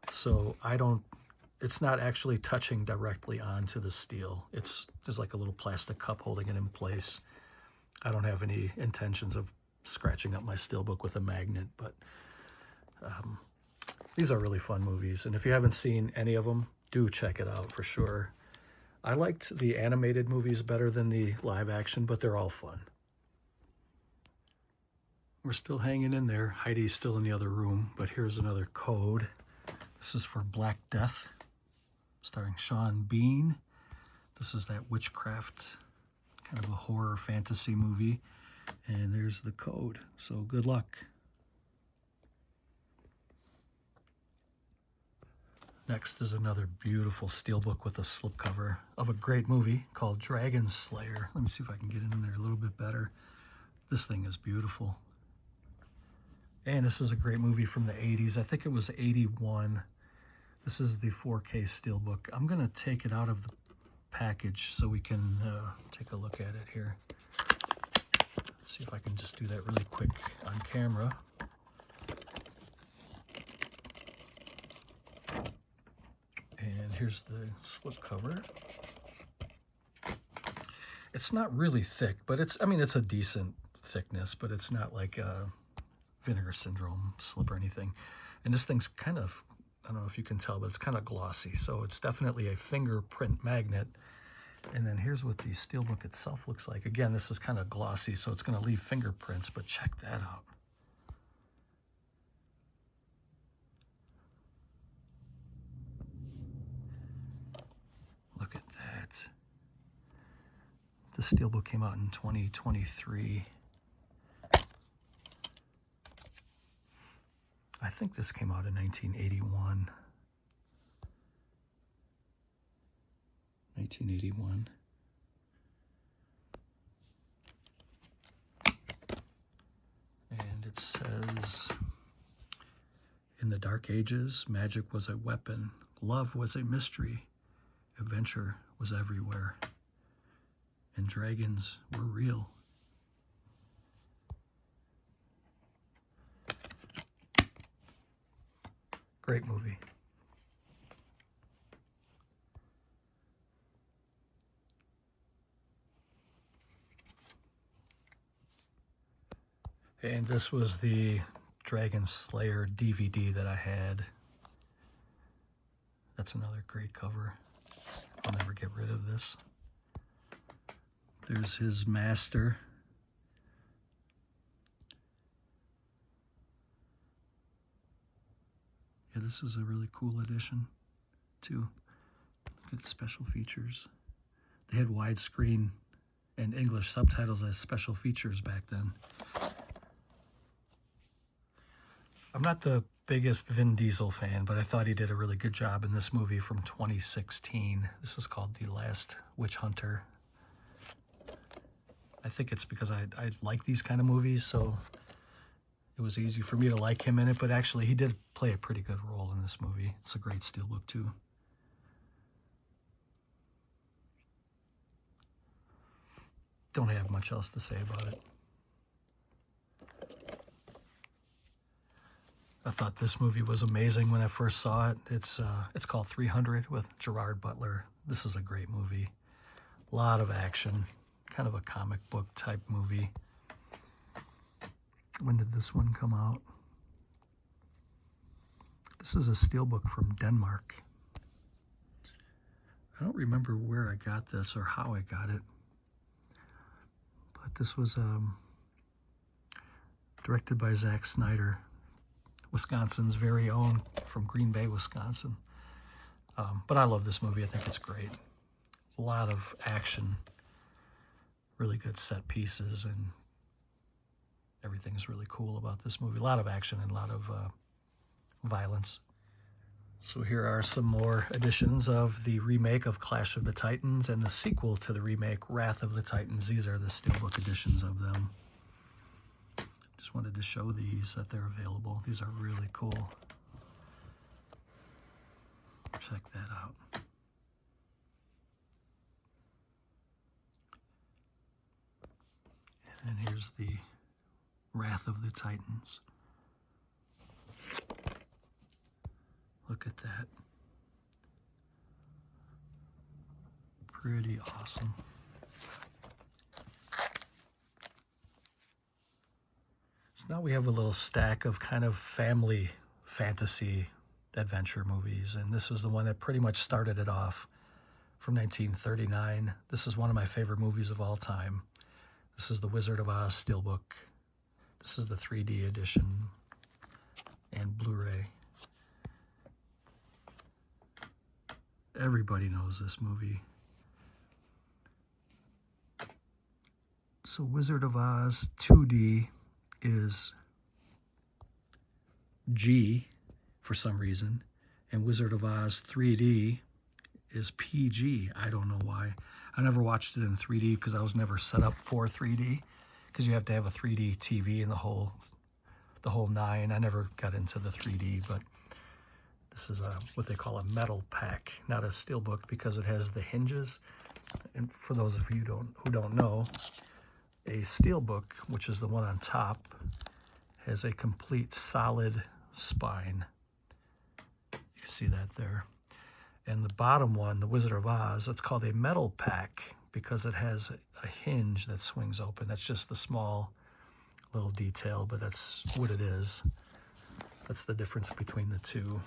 So it's not actually touching directly onto the steel. There's like a little plastic cup holding it in place. I don't have any intentions of scratching up my Steelbook with a magnet, but these are really fun movies. And if you haven't seen any of them, do check it out for sure. I liked the animated movies better than the live action, but they're all fun. We're still hanging in there. Heidi's still in the other room, but here's another code. This is for Black Death, starring Sean Bean. This is that witchcraft, kind of a horror fantasy movie. And there's the code, so good luck. Next is another beautiful Steelbook with a slipcover of a great movie called Dragon Slayer. Let me see if I can get in there a little bit better. This thing is beautiful. And this is a great movie from the 80s. I think it was 81. This is the 4K Steelbook. I'm going to take it out of the package so we can take a look at it here. See if I can just do that really quick on camera. And here's the slipcover. It's not really thick, but it's a decent thickness, but it's not like a Vinegar Syndrome slip or anything. And this thing's kind of, I don't know if you can tell, but it's kind of glossy. So it's definitely a fingerprint magnet. And then here's what the Steelbook itself looks like. Again, this is kind of glossy, so it's going to leave fingerprints, but check that out. Look at that. The Steelbook came out in 2023. I think this came out in 1981. 1981. And it says, in the Dark Ages, magic was a weapon, love was a mystery, adventure was everywhere, and dragons were real. Great movie. And this was the Dragon Slayer DVD that I had. That's another great cover. I'll never get rid of this. There's his master. Yeah, this is a really cool edition, too. Look at the special features. They had widescreen and English subtitles as special features back then. I'm not the biggest Vin Diesel fan, but I thought he did a really good job in this movie from 2016. This is called The Last Witch Hunter. I think it's because I like these kind of movies, so it was easy for me to like him in it, but actually he did play a pretty good role in this movie. It's a great Steelbook, too. Don't have much else to say about it. I thought this movie was amazing when I first saw it. It's called 300 with Gerard Butler. This is a great movie. A lot of action, kind of a comic book type movie. When did this one come out? This is a Steelbook from Denmark. I don't remember where I got this or how I got it, but this was directed by Zack Snyder, Wisconsin's very own, from Green Bay, Wisconsin. But I love this movie. I think it's great. A lot of action, really good set pieces, and everything is really cool about this movie. A lot of action and a lot of violence. So here are some more editions of the remake of Clash of the Titans and the sequel to the remake, Wrath of the Titans. These are the Steelbook editions of them. Just wanted to show these, that they're available. These are really cool. Check that out. And here's the Wrath of the Titans. Look at that. Pretty awesome. So now we have a little stack of kind of family fantasy adventure movies, and this was the one that pretty much started it off, from 1939. This is one of my favorite movies of all time. This is the Wizard of Oz Steelbook. This is the 3D edition and Blu-ray. Everybody knows this movie. So Wizard of Oz 2D is G for some reason, and Wizard of Oz 3D is PG. I don't know why. I never watched it in 3D because I was never set up for 3D, because you have to have a 3D TV and the whole 9. I never got into the 3D, but this is what they call a metal pack, not a steelbook, because it has the hinges. And for those of you who don't know, a steelbook, which is the one on top, has a complete solid spine. You can see that there. And the bottom one, the Wizard of Oz, it's called a metal pack because it has a hinge that swings open. That's just the small little detail, but that's what it is. That's the difference between the two.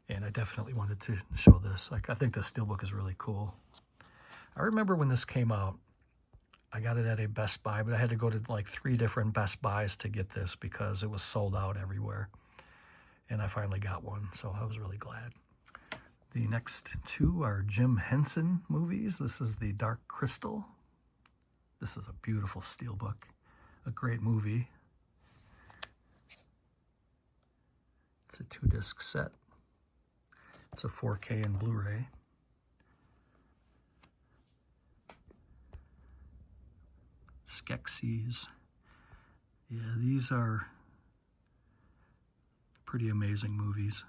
And I definitely wanted to show this. Like, I think the steelbook is really cool. I remember when this came out, I got it at a Best Buy, but I had to go to like 3 different Best Buys to get this because it was sold out everywhere. And I finally got one, so I was really glad. The next 2 are Jim Henson movies. This is The Dark Crystal. This is a beautiful steelbook, a great movie. It's a 2-disc set. It's a 4K and Blu-ray. Skeksis. Yeah, these are pretty amazing movies.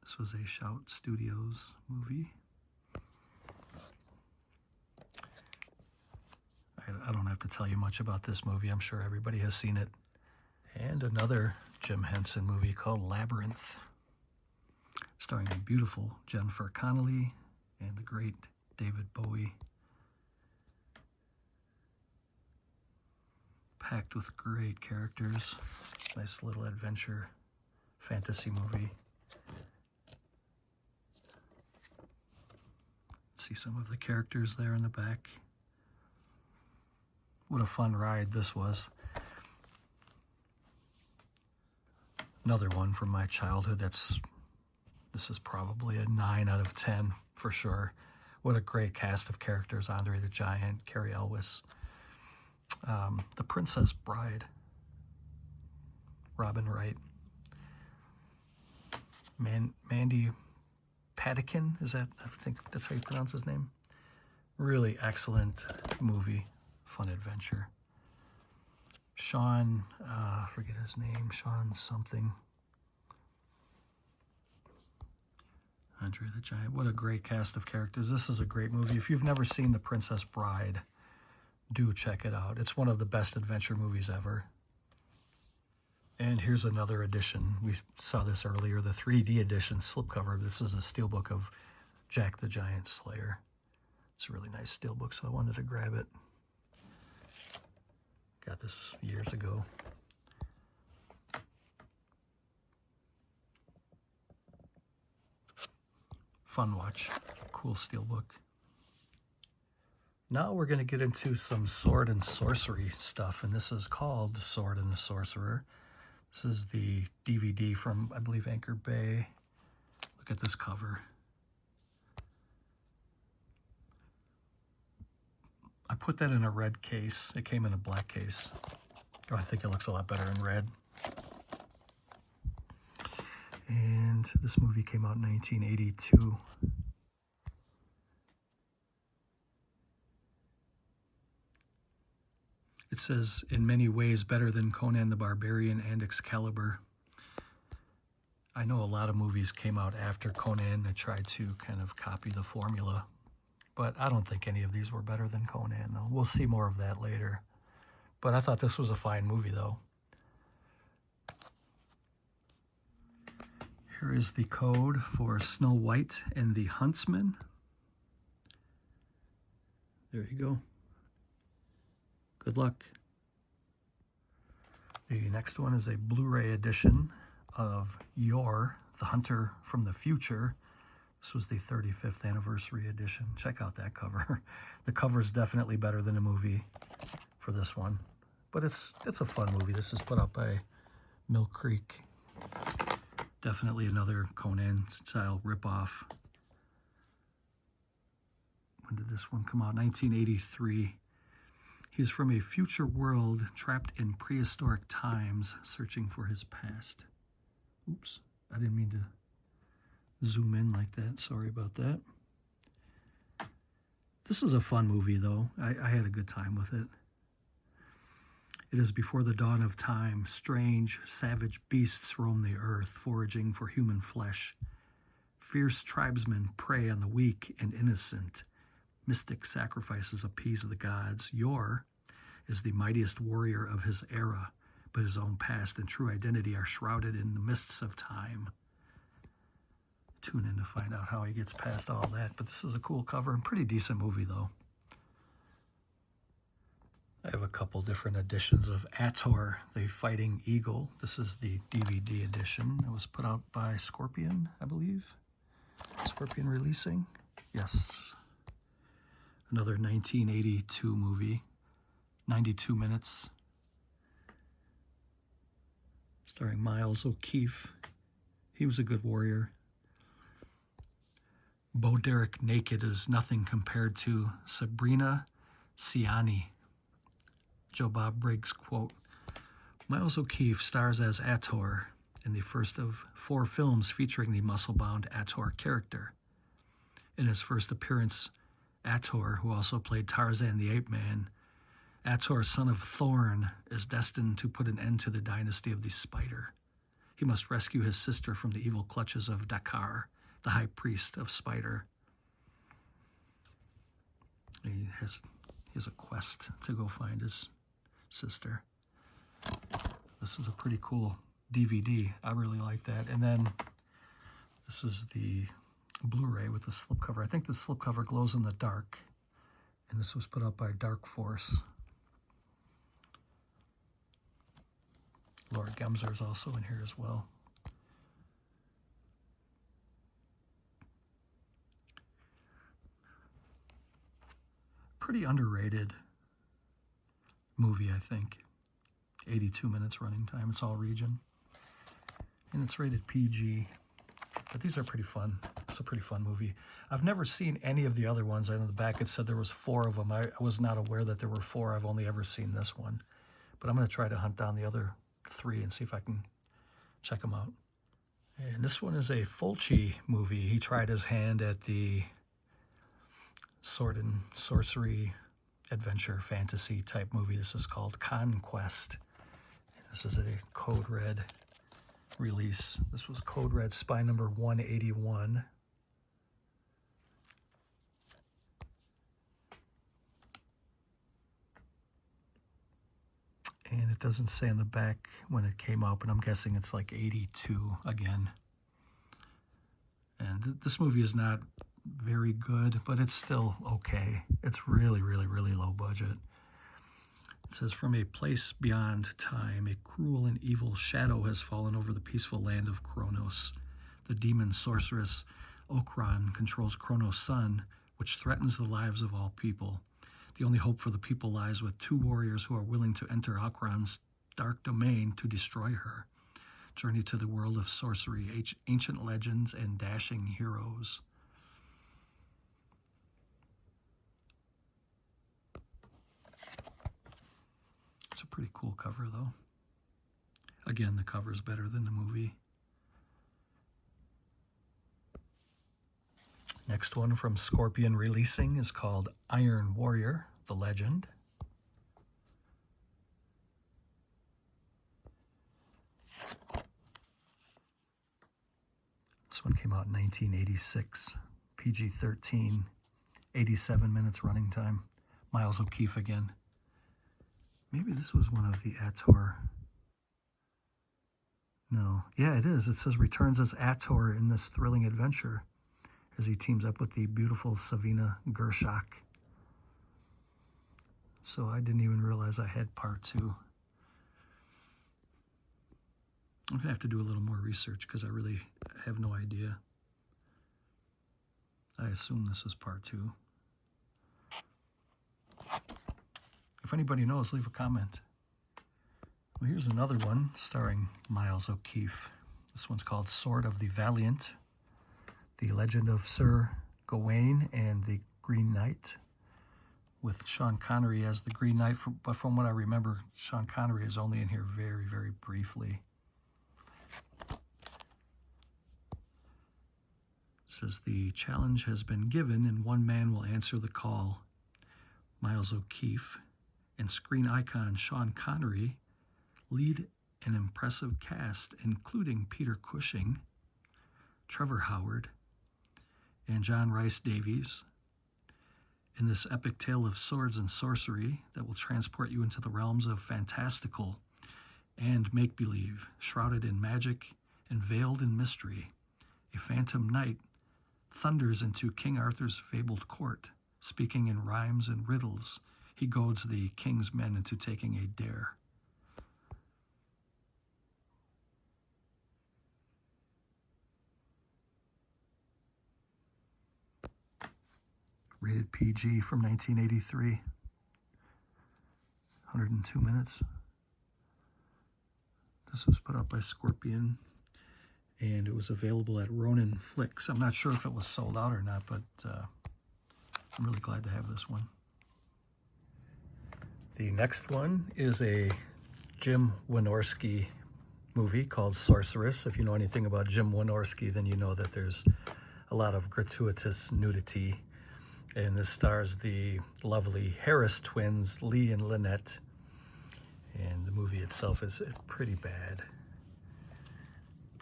This was a Shout Studios movie. I don't have to tell you much about this movie. I'm sure everybody has seen it. And another Jim Henson movie called Labyrinth, starring the beautiful Jennifer Connelly and the great David Bowie. Packed with great characters. Nice little adventure fantasy movie. See some of the characters there in the back. What a fun ride this was. Another one from my childhood. This is probably a 9 out of 10 for sure. What a great cast of characters. Andre the Giant, Carrie Elwes, The Princess Bride, Robin Wright, Mandy Patinkin, is that, I think that's how you pronounce his name? Really excellent movie, fun adventure. Sean, I forget his name, Sean something. Andre the Giant, what a great cast of characters. This is a great movie. If you've never seen The Princess Bride, do check it out. It's one of the best adventure movies ever. And here's another edition. We saw this earlier, the 3D edition slipcover. This is a steelbook of Jack the Giant Slayer. It's a really nice steelbook, so I wanted to grab it. Got this years ago. Fun watch. Cool steelbook. Now we're going to get into some sword and sorcery stuff, and this is called The Sword and the Sorcerer. This is the DVD from, I believe, Anchor Bay. Look at this cover. I put that in a red case. It came in a black case. Oh, I think it looks a lot better in red. And this movie came out in 1982. It says, in many ways better than Conan the Barbarian and Excalibur. I know a lot of movies came out after Conan that tried to kind of copy the formula, but I don't think any of these were better than Conan, though. We'll see more of that later. But I thought this was a fine movie, though. Here is the code for Snow White and the Huntsman. There you go. Good luck. The next one is a Blu-ray edition of Yor, the Hunter from the Future. This was the 35th anniversary edition. Check out that cover. The cover is definitely better than the movie for this one. But it's a fun movie. This is put out by Mill Creek. Definitely another Conan-style ripoff. When did this one come out? 1983. He's from a future world trapped in prehistoric times, searching for his past. Oops, I didn't mean to zoom in like that. Sorry about that. This is a fun movie, though. I had a good time with it. It is before the dawn of time. Strange, savage beasts roam the earth, foraging for human flesh. Fierce tribesmen prey on the weak and innocent. Mystic sacrifices appease the gods. Yor is the mightiest warrior of his era, but his own past and true identity are shrouded in the mists of time. Tune in to find out how he gets past all that. But this is a cool cover and pretty decent movie, though. I have a couple different editions of Ator, the Fighting Eagle. This is the DVD edition. It was put out by Scorpion, I believe. Scorpion Releasing. Yes. Another 1982 movie. 92 minutes. Starring Miles O'Keefe. He was a good warrior. Bo Derek naked is nothing compared to Sabrina Siani. Joe Bob Briggs quote, Miles O'Keefe stars as Ator in the first of 4 films featuring the muscle-bound Ator character. In his first appearance, Ator, who also played Tarzan the Ape Man, Ator, son of Thorn, is destined to put an end to the dynasty of the Spider. He must rescue his sister from the evil clutches of Dakar, the high priest of Spider. He has a quest to go find his sister. This is a pretty cool DVD. I really like that. And then this is the Blu-ray with the slipcover. I think the slipcover glows in the dark. And this was put up by Dark Force. Laura Gemser is also in here as well. Pretty underrated movie, I think. 82 minutes running time. It's all region. And it's rated PG. But these are pretty fun. It's a pretty fun movie. I've never seen any of the other ones. I know the back it said there was 4 of them. I was not aware that there were 4. I've only ever seen this one. But I'm going to try to hunt down the other 3 and see if I can check them out. And this one is a Fulci movie. He tried his hand at the sword and sorcery adventure fantasy type movie. This is called Conquest. This is a Code Red release. This was Code Red Spy number 181. And it doesn't say on the back when it came out, but I'm guessing it's like 82 again. And this movie is not very good, but it's still okay. It's really, really, really low budget. It says, from a place beyond time, a cruel and evil shadow has fallen over the peaceful land of Kronos. The demon sorceress Okran controls Kronos' sun, which threatens the lives of all people. The only hope for the people lies with 2 warriors who are willing to enter Okran's dark domain to destroy her. Journey to the world of sorcery, ancient legends, and dashing heroes. It's a pretty cool cover, though. Again, the cover's better than the movie. Next one from Scorpion Releasing is called Iron Warrior, The Legend. This one came out in 1986, PG-13, 87 minutes running time. Miles O'Keefe again. Maybe this was one of the Ator. No. Yeah, it is. It says returns as Ator in this thrilling adventure as he teams up with the beautiful Savina Gershak. So I didn't even realize I had part 2. I'm going to have to do a little more research because I really have no idea. I assume this is part 2. If anybody knows, leave a comment. Well, here's another one starring Miles O'Keefe. This one's called Sword of the Valiant, The Legend of Sir Gawain and the Green Knight, with Sean Connery as the Green Knight. But from what I remember, Sean Connery is only in here very, very briefly. It says the challenge has been given and one man will answer the call. Miles O'Keefe and screen icon Sean Connery lead an impressive cast, including Peter Cushing, Trevor Howard, and John Rhys Davies, in this epic tale of swords and sorcery that will transport you into the realms of fantastical and make-believe, shrouded in magic and veiled in mystery. A phantom knight thunders into King Arthur's fabled court, speaking in rhymes and riddles. He goads the king's men into taking a dare. Rated PG from 1983. 102 minutes. This was put out by Scorpion, and it was available at Ronin Flicks. I'm not sure if it was sold out or not, but I'm really glad to have this one. The next one is a Jim Wynorski movie called Sorceress. If you know anything about Jim Wynorski, then you know that there's a lot of gratuitous nudity. And this stars the lovely Harris twins, Lee and Lynette. And the movie itself is pretty bad.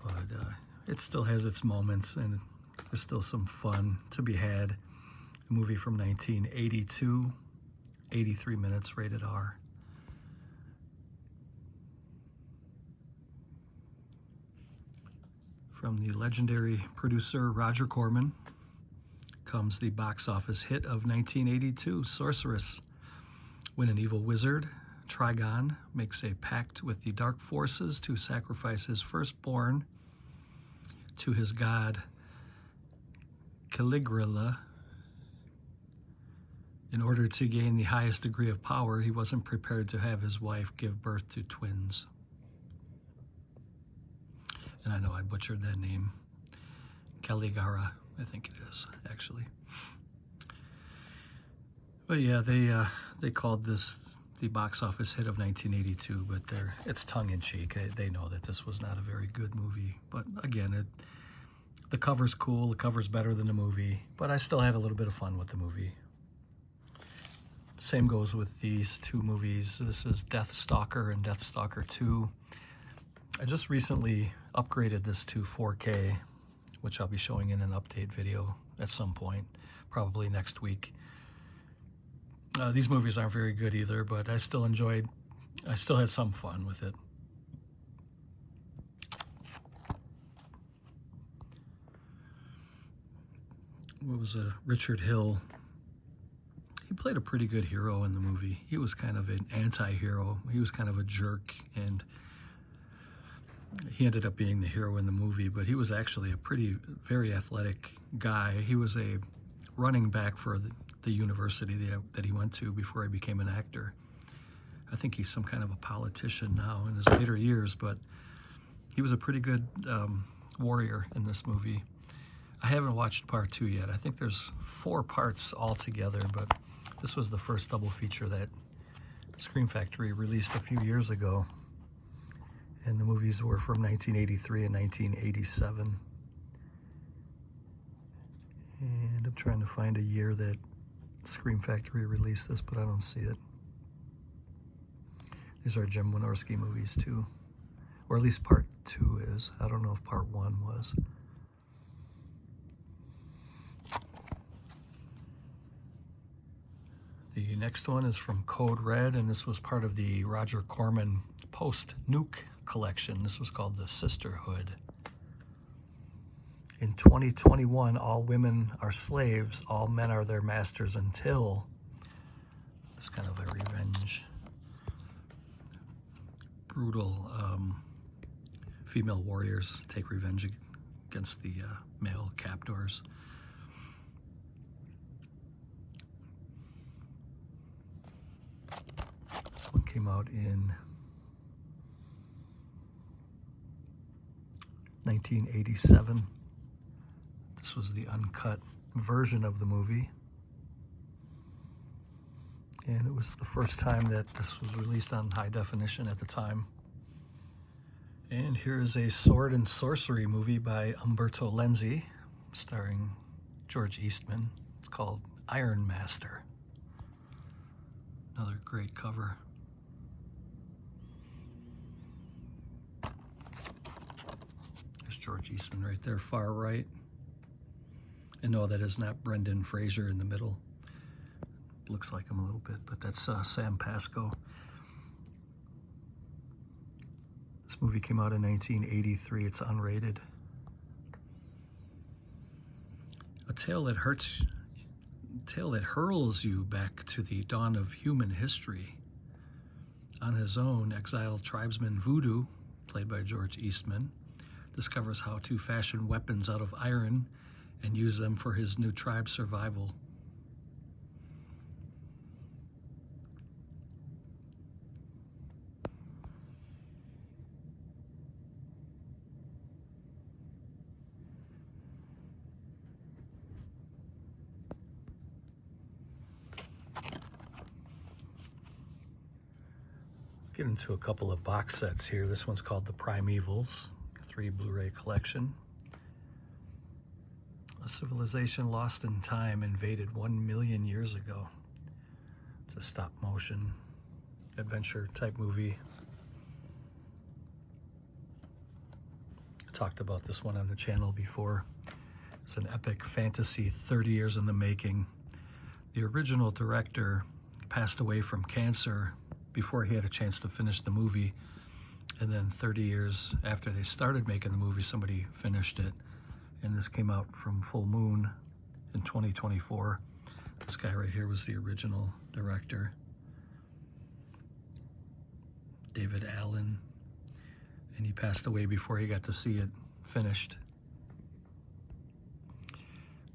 But it still has its moments, and there's still some fun to be had. A movie from 1982, 83 minutes, rated R. From the legendary producer Roger Corman comes the box office hit of 1982, Sorceress. When an evil wizard, Trigon, makes a pact with the dark forces to sacrifice his firstborn to his god Caligula. In order to gain the highest degree of power, he wasn't prepared to have his wife give birth to twins. And I know I butchered that name. Caligara, I think it is, actually. But yeah, they called this the box office hit of 1982, but it's tongue-in-cheek. They know that this was not a very good movie. But again, the cover's cool. The cover's better than the movie. But I still had a little bit of fun with the movie. Same goes with these two movies. This is Deathstalker and Deathstalker 2. I just recently upgraded this to 4K, which I'll be showing in an update video at some point, probably next week. These movies aren't very good either, but I still had some fun with it. What was Richard Hill? He played a pretty good hero in the movie. He was kind of an anti-hero. He was kind of a jerk, and he ended up being the hero in the movie, but he was actually a very athletic guy. He was a running back for the university that he went to before he became an actor. I think he's some kind of a politician now in his later years, but he was a pretty good warrior in this movie. I haven't watched part 2 yet. I think there's 4 parts altogether, but this was the first double feature that Scream Factory released a few years ago. And the movies were from 1983 and 1987. And I'm trying to find a year that Scream Factory released this, but I don't see it. These are Jim Wynorski movies too. Or at least part 2 is. I don't know if part 1 was. The next one is from Code Red, and this was part of the Roger Corman post-Nuke collection. This was called The Sisterhood. In 2021, all women are slaves, all men are their masters until. It's kind of a revenge. Brutal female warriors take revenge against the male captors. This one came out in 1987. This was the uncut version of the movie. And it was the first time that this was released on high definition at the time. And here is a sword and sorcery movie by Umberto Lenzi, starring George Eastman. It's called Iron Master. Another great cover. There's George Eastman right there, far right. And no, that is not Brendan Fraser in the middle. Looks like him a little bit, but that's Sam Pascoe. This movie came out in 1983. It's unrated. A tale that hurls you back to the dawn of human history. On his own, exiled tribesman Voodoo, played by George Eastman, discovers how to fashion weapons out of iron and use them for his new tribe's survival. Get into a couple of box sets here. This one's called The Primevals, 3 Blu-ray collection. A civilization lost in time invaded 1 million years ago. It's a stop motion adventure type movie. I talked about this one on the channel before. It's an epic fantasy 30 years in the making. The original director passed away from cancer before he had a chance to finish the movie, and then 30 years after they started making the movie, somebody finished it, and this came out from Full Moon in 2024. This guy right here was the original director, David Allen, and he passed away before he got to see it finished.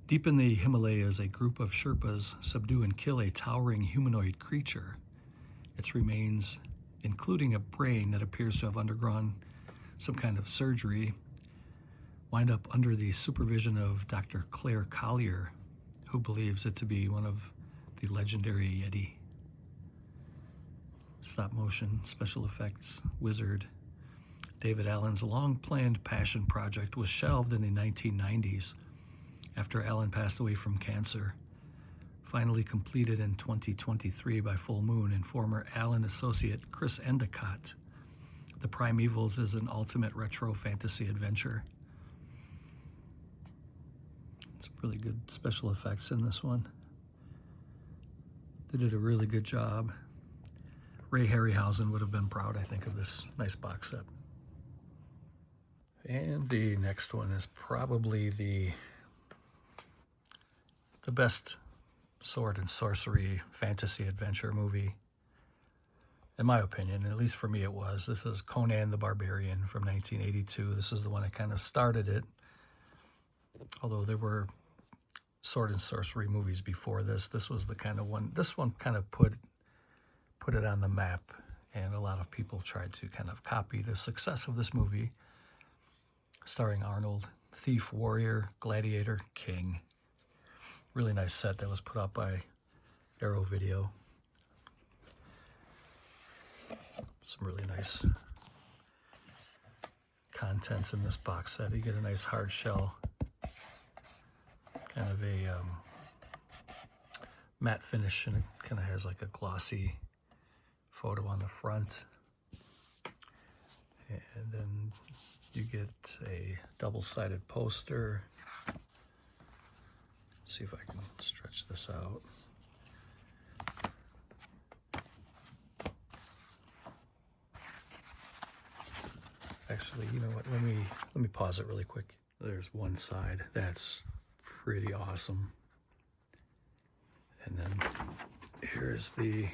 Deep in the Himalayas, a group of Sherpas subdue and kill a towering humanoid creature. Its remains, including a brain that appears to have undergone some kind of surgery, wind up under the supervision of Dr. Claire Collier, who believes it to be one of the legendary Yeti. Stop motion, special effects wizard. David Allen's long-planned passion project was shelved in the 1990s after Allen passed away from cancer. Finally completed in 2023 by Full Moon and former Allen associate Chris Endicott. The Primevals is an ultimate retro fantasy adventure. Some really good special effects in this one. They did a really good job. Ray Harryhausen would have been proud, I think, of this nice box set. And the next one is probably the best sword and sorcery fantasy adventure movie, in my opinion. At least for me it was. This is Conan the Barbarian from 1982. This is the one that kind of started it, although there were sword and sorcery movies before this. This was the kind of one, this one kind of put it on the map, and a lot of people tried to kind of copy the success of this movie, starring Arnold, thief, warrior, gladiator, king. Really nice set that was put out by Arrow Video. Some really nice contents in this box set. You get a nice hard shell, kind of a matte finish, and it kind of has like a glossy photo on the front. And then you get a double-sided poster. See if I can stretch this out. Actually, you know what? Let me pause it really quick. There's one side. That's pretty awesome. And then here's the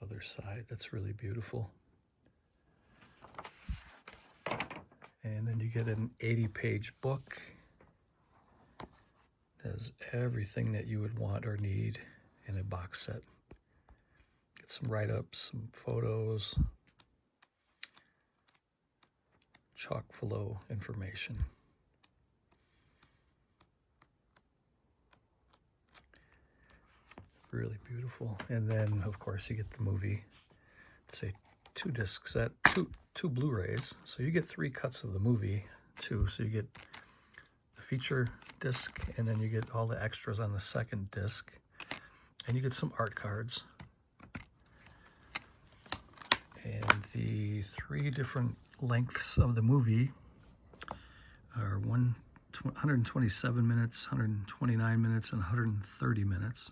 other side. That's really beautiful. And then you get an 80-page book. It has everything that you would want or need in a box set. Get some write-ups, some photos, chock full of information. Really beautiful. And then, of course, you get the movie. It's a 2-disc set, two Blu-rays. So you get 3 cuts of the movie, too. So you get the feature disc, and then you get all the extras on the second disc. And you get some art cards. And the 3 different lengths of the movie are 127 minutes, 129 minutes, and 130 minutes.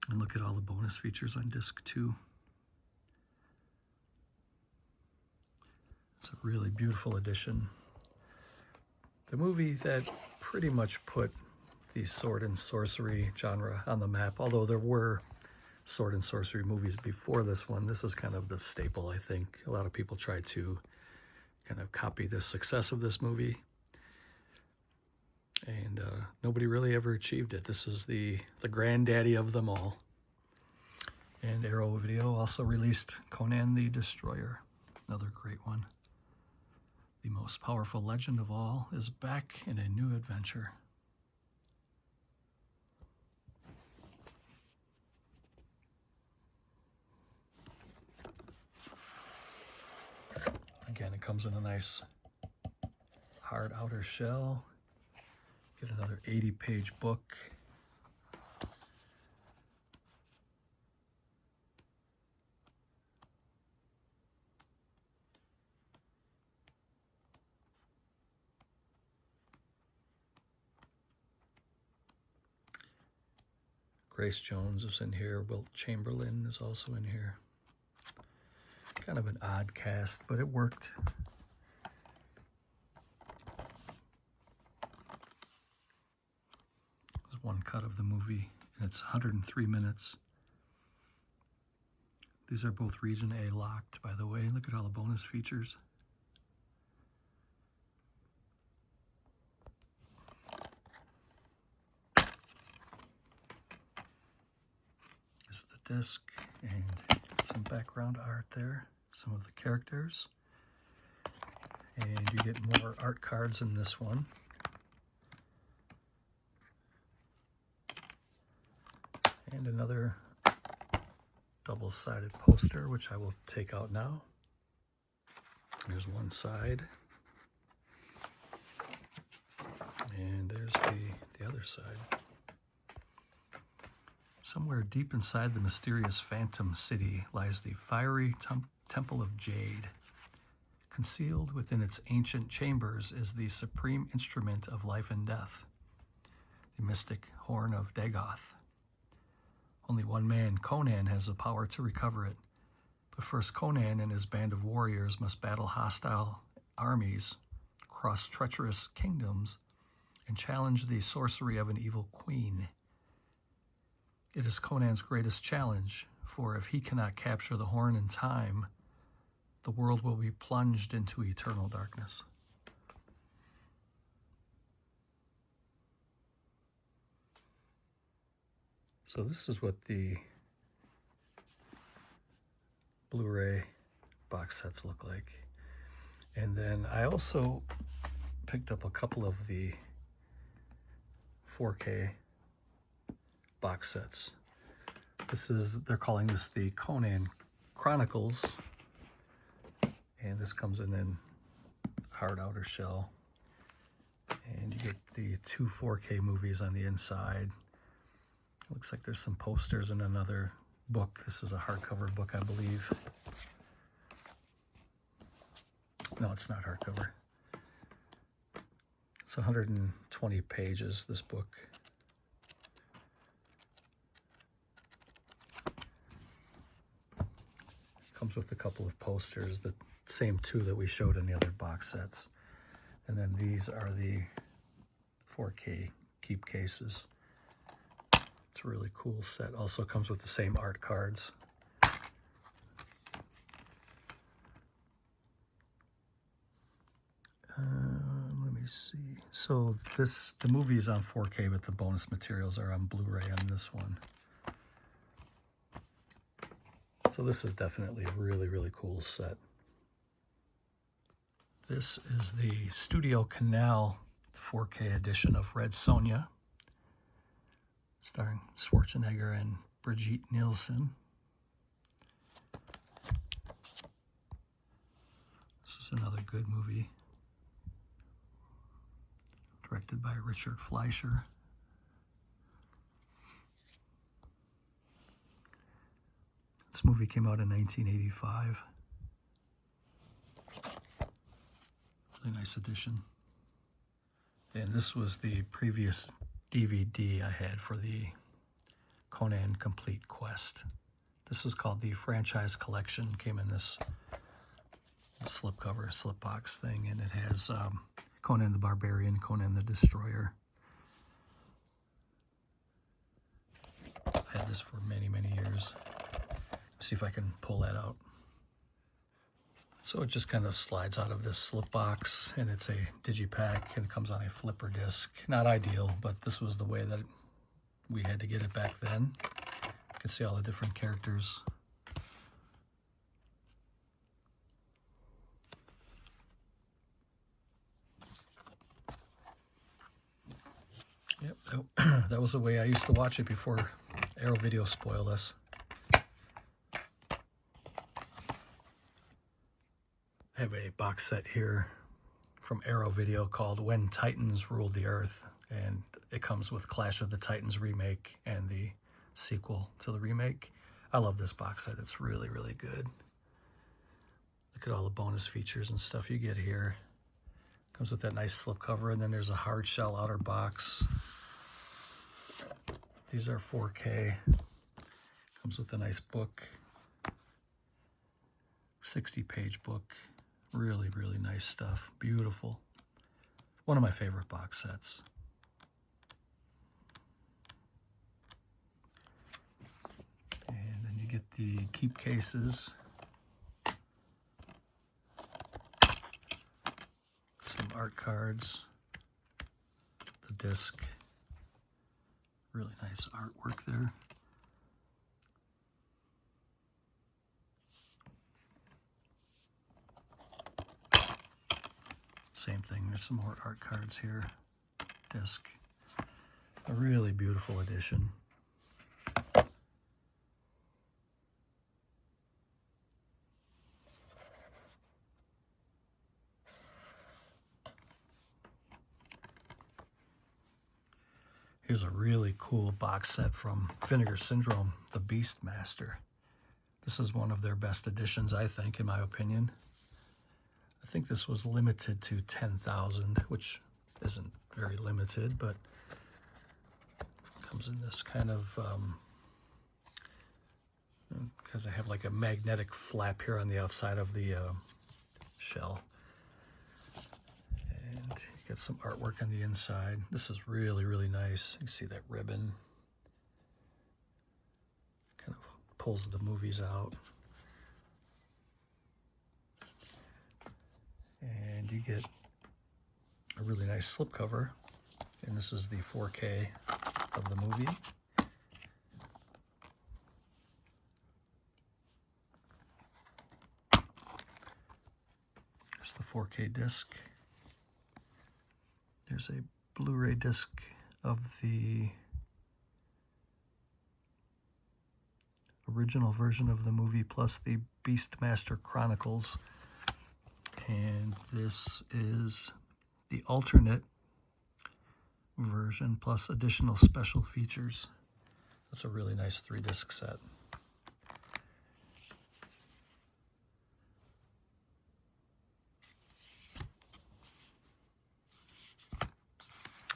And look at all the bonus features on disc 2. It's a really beautiful edition. The movie that pretty much put the sword and sorcery genre on the map, although there were sword and sorcery movies before this one. This is kind of the staple, I think. A lot of people tried to kind of copy the success of this movie, and nobody really ever achieved it. This is the granddaddy of them all. And Arrow Video also released Conan the Destroyer, another great one. The most powerful legend of all is back in a new adventure. Again, it comes in a nice hard outer shell. Get another 80-page book. Grace Jones is in here. Wilt Chamberlain is also in here. Kind of an odd cast, but it worked. There's one cut of the movie, and it's 103 minutes. These are both Region A locked, by the way. Look at all the bonus features. There's the disc and some background art there, some of the characters. And you get more art cards in this one. And another double-sided poster, which I will take out now. There's one side. And there's the other side. Somewhere deep inside the mysterious Phantom City lies the fiery Temple of Jade. Concealed within its ancient chambers is the supreme instrument of life and death, the mystic Horn of Dagoth. Only one man, Conan, has the power to recover it. But first, Conan and his band of warriors must battle hostile armies, cross treacherous kingdoms, and challenge the sorcery of an evil queen. It is Conan's greatest challenge, for if he cannot capture the horn in time, the world will be plunged into eternal darkness. So this is what the Blu-ray box sets look like. And then I also picked up a couple of the 4K box sets. They're calling this the Conan Chronicles. And this comes in hard outer shell. And you get the 2 4K movies on the inside. Looks like there's some posters and another book. This is a hardcover book, I believe. No, it's not hardcover. It's 120 pages, this book. Comes with a couple of posters, the same two that we showed in the other box sets. And then these are the 4K keep cases. It's a really cool set. Also comes with the same art cards. Let me see. So the movie is on 4K, but the bonus materials are on Blu-ray on this one. So this is definitely a really, really cool set. This is the Studio Canal 4K edition of Red Sonja, starring Schwarzenegger and Brigitte Nielsen. This is another good movie, directed by Richard Fleischer. This movie came out in 1985. Really nice edition. And this was the previous DVD I had for the Conan Complete Quest. This is called the Franchise Collection. Came in this slipcover, slipbox thing, and it has Conan the Barbarian, Conan the Destroyer. I had this for many, many years. Let's see if I can pull that out. So it just kind of slides out of this slip box, and it's a digipack, and it comes on a flipper disc. Not ideal, but this was the way that we had to get it back then. You can see all the different characters. Yep, that was the way I used to watch it before Arrow Video spoiled us. I have a box set here from Arrow Video called When Titans Ruled the Earth, and it comes with Clash of the Titans remake and the sequel to the remake. I love this box set. It's really, really good. Look at all the bonus features and stuff you get here. Comes with that nice slipcover, and then there's a hard shell outer box. These are 4K. Comes with a nice book. 60-page book. Really, really nice stuff. Beautiful. One of my favorite box sets. And then you get the keep cases. Some art cards. The disc. Really nice artwork there. Same thing, there's some more art cards here. Disc. A really beautiful edition. Here's a really cool box set from Vinegar Syndrome, The Beastmaster. This is one of their best editions, I think, in my opinion. I think this was limited to 10,000, which isn't very limited, but comes in this kind of, because I have like a magnetic flap here on the outside of the shell. And you get some artwork on the inside. This is really, really nice. You can see that ribbon. Kind of pulls the movies out. And you get a really nice slipcover, and this is the 4K of the movie. There's the 4K disc. There's a Blu-ray disc of the original version of the movie plus the Beastmaster Chronicles. And this is the alternate version plus additional special features. That's a really nice 3-disc set.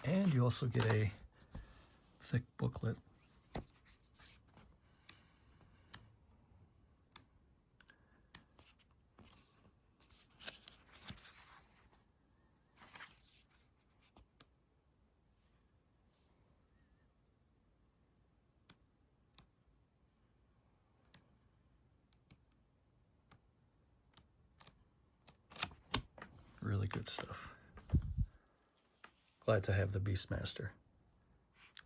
And you also get a thick booklet. good stuff. Glad to have the Beastmaster.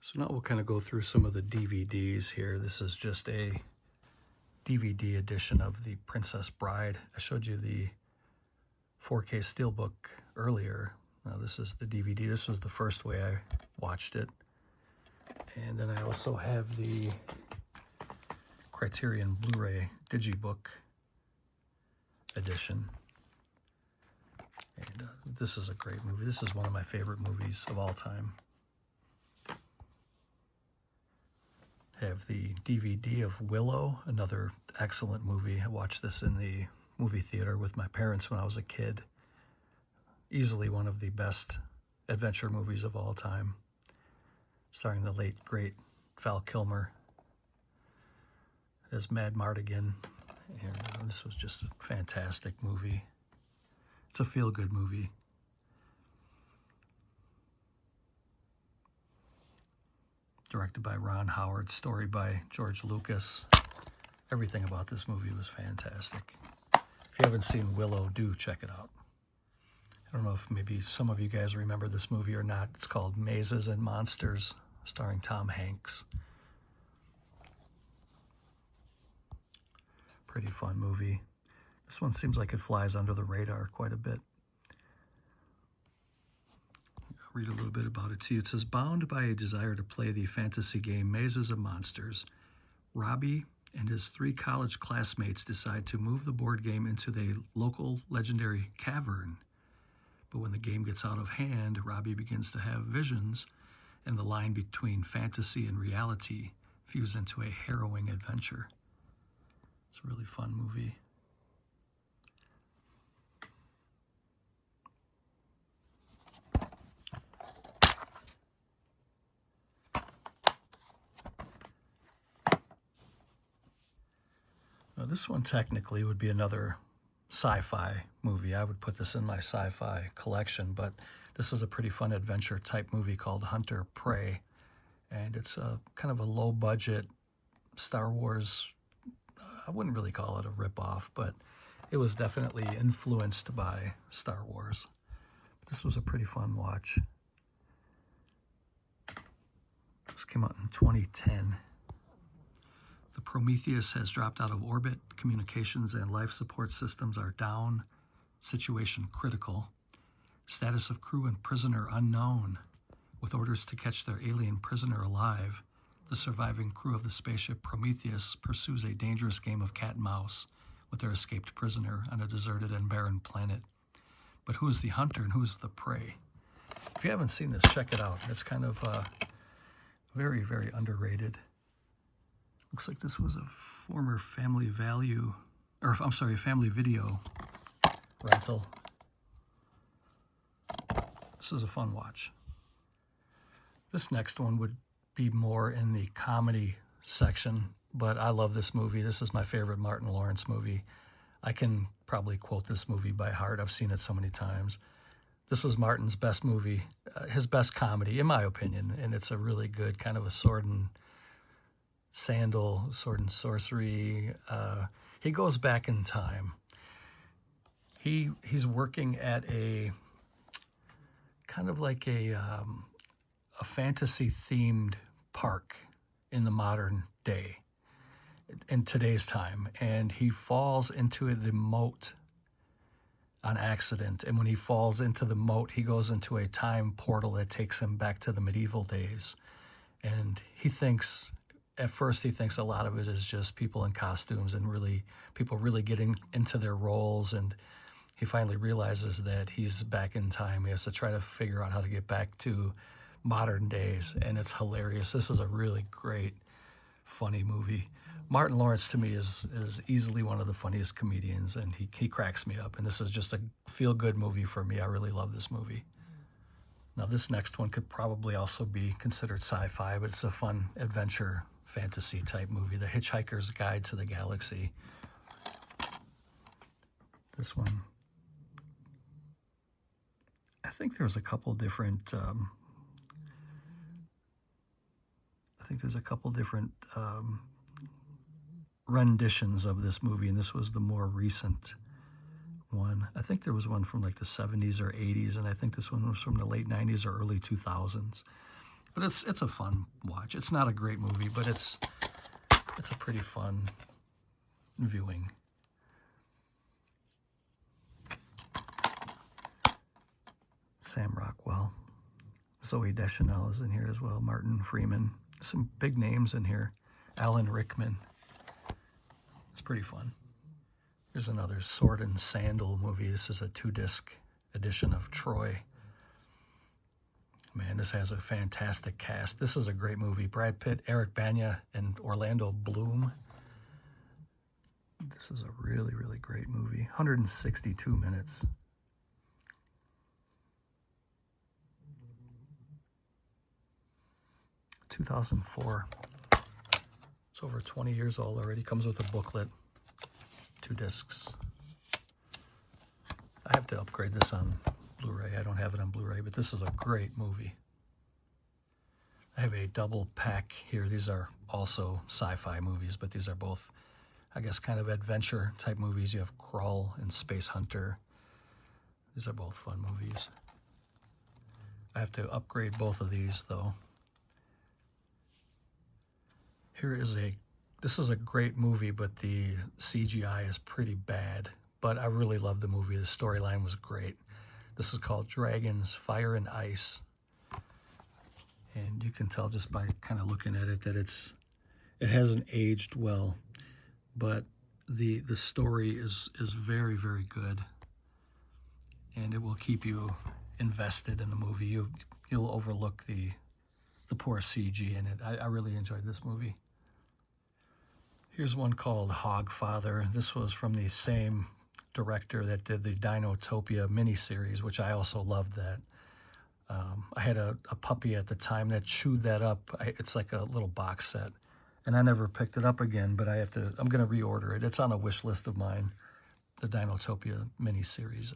So now we'll kind of go through some of the DVDs here. This is just a DVD edition of The Princess Bride. I showed you the 4K Steelbook earlier. Now this is the DVD. This was the first way I watched it. And then I also have the Criterion Blu-ray Digibook edition. And this is a great movie. This is one of my favorite movies of all time. Have the DVD of Willow, another excellent movie. I watched this in the movie theater with my parents when I was a kid. Easily one of the best adventure movies of all time. Starring the late, great Val Kilmer as Mad Mardigan. And this was just a fantastic movie. It's a feel-good movie. Directed by Ron Howard, story by George Lucas. Everything about this movie was fantastic. If you haven't seen Willow, do check it out. I don't know if maybe some of you guys remember this movie or not. It's called Mazes and Monsters, starring Tom Hanks. Pretty fun movie. This one seems like it flies under the radar quite a bit. I'll read a little bit about it to you. It says, bound by a desire to play the fantasy game Mazes and Monsters, Robbie and his 3 college classmates decide to move the board game into the local legendary cavern. But when the game gets out of hand, Robbie begins to have visions, and the line between fantasy and reality fuse into a harrowing adventure. It's a really fun movie. Now, this one technically would be another sci-fi movie. I would put this in my sci-fi collection, but this is a pretty fun adventure type movie called Hunter Prey, and it's a kind of a low budget Star Wars. I wouldn't really call it a ripoff, but it was definitely influenced by Star Wars. But this was a pretty fun watch. This came out in 2010. The Prometheus has dropped out of orbit. Communications and life support systems are down. Situation critical. Status of crew and prisoner unknown. With orders to catch their alien prisoner alive, the surviving crew of the spaceship Prometheus pursues a dangerous game of cat and mouse with their escaped prisoner on a deserted and barren planet. But who is the hunter and who is the prey? If you haven't seen this, check it out. It's kind of very, very underrated. Looks like this was a former Family Video rental. This is a fun watch. This next one would be more in the comedy section, but I love this movie. This is my favorite Martin Lawrence movie. I can probably quote this movie by heart. I've seen it so many times. This was Martin's best movie, his best comedy, in my opinion, and it's a really good kind of a sword and sorcery. He goes back in time. He's working at a kind of like a fantasy themed park in the modern day, in today's time, and he falls into the moat on accident. And when he falls into the moat, he goes into a time portal that takes him back to the medieval days. And at first he thinks a lot of it is just people in costumes and people really getting into their roles. And he finally realizes that he's back in time. He has to try to figure out how to get back to modern days, and it's hilarious. This is a really great, funny movie. Martin Lawrence, to me, is easily one of the funniest comedians, and he cracks me up. And this is just a feel-good movie for me. I really love this movie. Now, this next one could probably also be considered sci-fi, but it's a fun adventure fantasy type movie, The Hitchhiker's Guide to the Galaxy. This one, I think there's a couple different renditions of this movie, and this was the more recent one. I think there was one from like the 70s or 80s, and I think this one was from the late 90s or early 2000s. But it's a fun watch. It's not a great movie, but it's a pretty fun viewing. Sam Rockwell. Zoe Deschanel is in here as well. Martin Freeman. Some big names in here. Alan Rickman. It's pretty fun. Here's another Sword and Sandal movie. This is a 2-disc edition of Troy. Man, this has a fantastic cast. This is a great movie. Brad Pitt, Eric Bana, and Orlando Bloom. This is a really, really great movie. 162 minutes. (2004). It's over 20 years old already. Comes with a booklet. 2 discs. I have to upgrade this on Blu-ray. I don't have it on Blu-ray, but this is a great movie. I have a double pack here. These are also sci-fi movies, but these are both, I guess, kind of adventure type movies. You have Crawl and Space Hunter. These are both fun movies. I have to upgrade both of these though. This is a great movie, but the CGI is pretty bad. But I really love the movie. The storyline was great. This is called Dragons, Fire and Ice. And you can tell just by kind of looking at it that it hasn't aged well. But the story is very, very good. And it will keep you invested in the movie. You'll overlook the poor CG in it. I really enjoyed this movie. Here's one called Hogfather. This was from the same director that did the Dinotopia miniseries, which I also loved that. I had a puppy at the time that chewed that up. It's like a little box set. And I never picked it up again, but I'm going to reorder it. It's on a wish list of mine, the Dinotopia miniseries.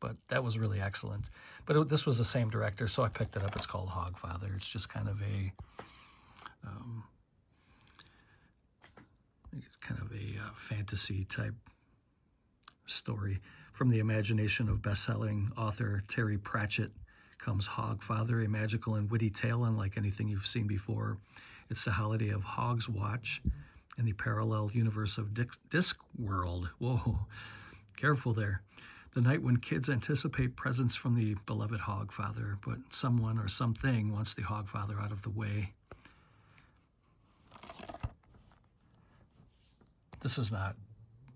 But that was really excellent. But this was the same director, so I picked it up. It's called Hogfather. It's just kind of a fantasy type story. From the imagination of best-selling author Terry Pratchett comes Hogfather, a magical and witty tale unlike anything you've seen before. It's the holiday of Hog's Watch in the parallel universe of Discworld. Whoa, careful there. The night when kids anticipate presents from the beloved Hogfather, but someone or something wants the Hogfather out of the way.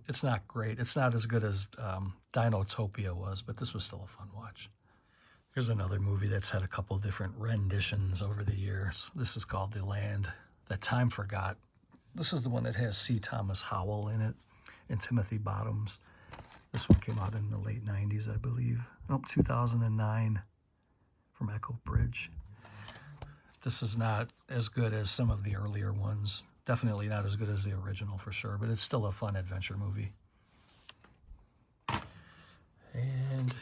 It's not great. It's not as good as Dinotopia was, but this was still a fun watch. Here's another movie that's had a couple different renditions over the years. This is called The Land That Time Forgot. This is the one that has C. Thomas Howell in it and Timothy Bottoms. This one came out in the late 90s, I believe. Nope, 2009 from Echo Bridge. This is not as good as some of the earlier ones. Definitely not as good as the original for sure, but it's still a fun adventure movie. And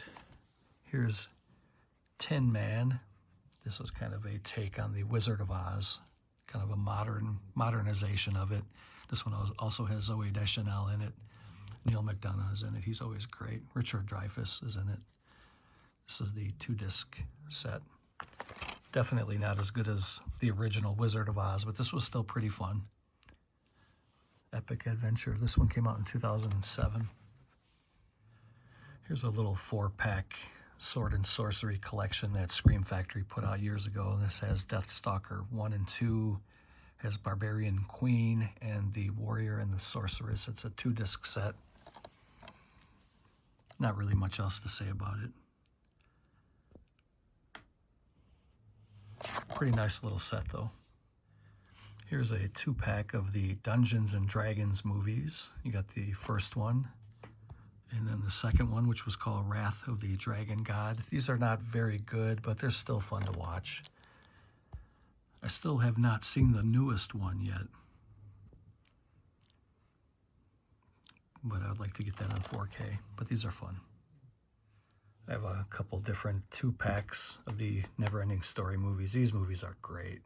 here's Tin Man. This was kind of a take on the Wizard of Oz, kind of a modernization of it. This one also has Zoe Deschanel in it. Neil McDonough is in it. He's always great. Richard Dreyfuss is in it. This is the 2-disc set. Definitely not as good as the original Wizard of Oz, but this was still pretty fun. Epic adventure. This one came out in 2007. Here's a little 4-pack Sword and Sorcery collection that Scream Factory put out years ago. This has Deathstalker 1 and 2, has Barbarian Queen, and the Warrior and the Sorceress. It's a 2-disc set. Not really much else to say about it. Pretty nice little set though. Here's a 2-pack of the Dungeons and Dragons movies. You got the first one, and then the second one, which was called Wrath of the Dragon God. These are not very good, but they're still fun to watch. I still have not seen the newest one yet, but I would like to get that on 4K, but these are fun. I have a couple different 2-packs of the Neverending Story movies. These movies are great,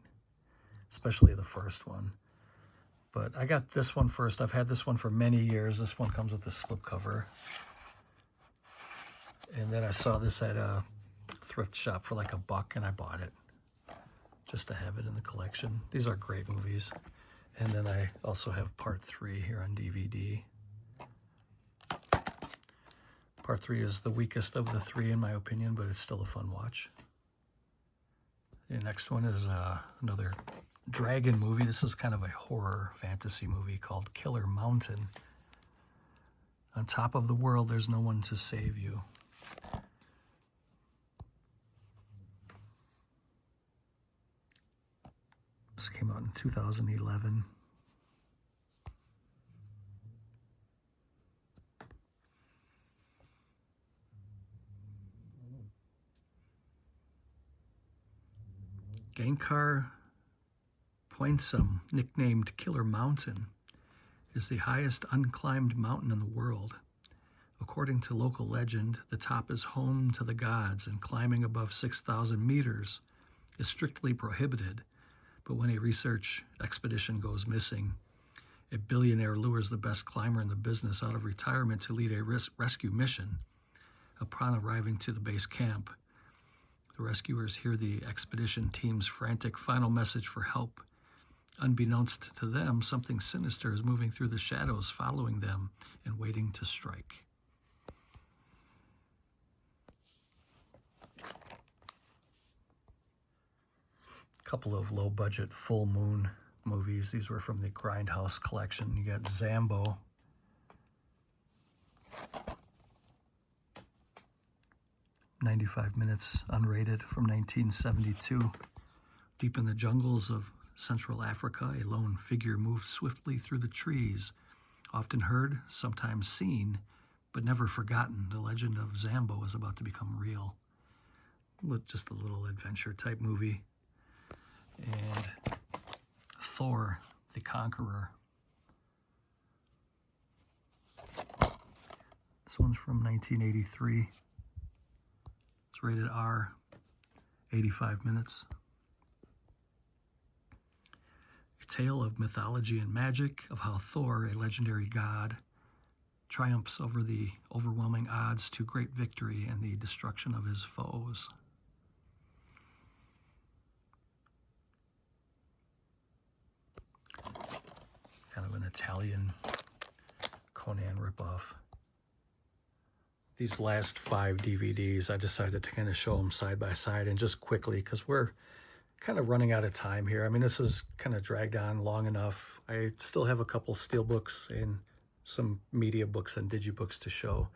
especially the first one. But I got this one first. I've had this one for many years. This one comes with the slipcover. And then I saw this at a thrift shop for like $1 and I bought it just to have it in the collection. These are great movies. And then I also have part 3 here on DVD. Part 3 is the weakest of the 3 in my opinion, but it's still a fun watch. The next one is another dragon movie. This is kind of a horror fantasy movie called Killer Mountain. On top of the world, there's no one to save you. This came out in 2011. Gankar Poinsum, nicknamed Killer Mountain, is the highest unclimbed mountain in the world. According to local legend, the top is home to the gods, and climbing above 6,000 meters is strictly prohibited. But when a research expedition goes missing, a billionaire lures the best climber in the business out of retirement to lead a rescue mission. Upon arriving to the base camp, the rescuers hear the expedition team's frantic final message for help. Unbeknownst to them, something sinister is moving through the shadows, following them and waiting to strike. A couple of low-budget full moon movies. These were from the Grindhouse collection. You got Zambo. "95 minutes unrated" from 1972. Deep in the jungles of Central Africa, a lone figure moves swiftly through the trees. Often heard, sometimes seen, but never forgotten, the legend of Zambo is about to become real. Just a little adventure type movie. And Thor, the Conqueror. This one's from 1983. It's rated R, 85 minutes. A tale of mythology and magic, of how Thor, a legendary god, triumphs over the overwhelming odds to great victory and the destruction of his foes. Kind of an Italian Conan ripoff. These last 5 DVDs, I decided to kind of show them side by side and just quickly, because we're kind of running out of time here. I mean, this is kind of dragged on long enough. I still have a couple Steelbooks and some media books and Digibooks to show,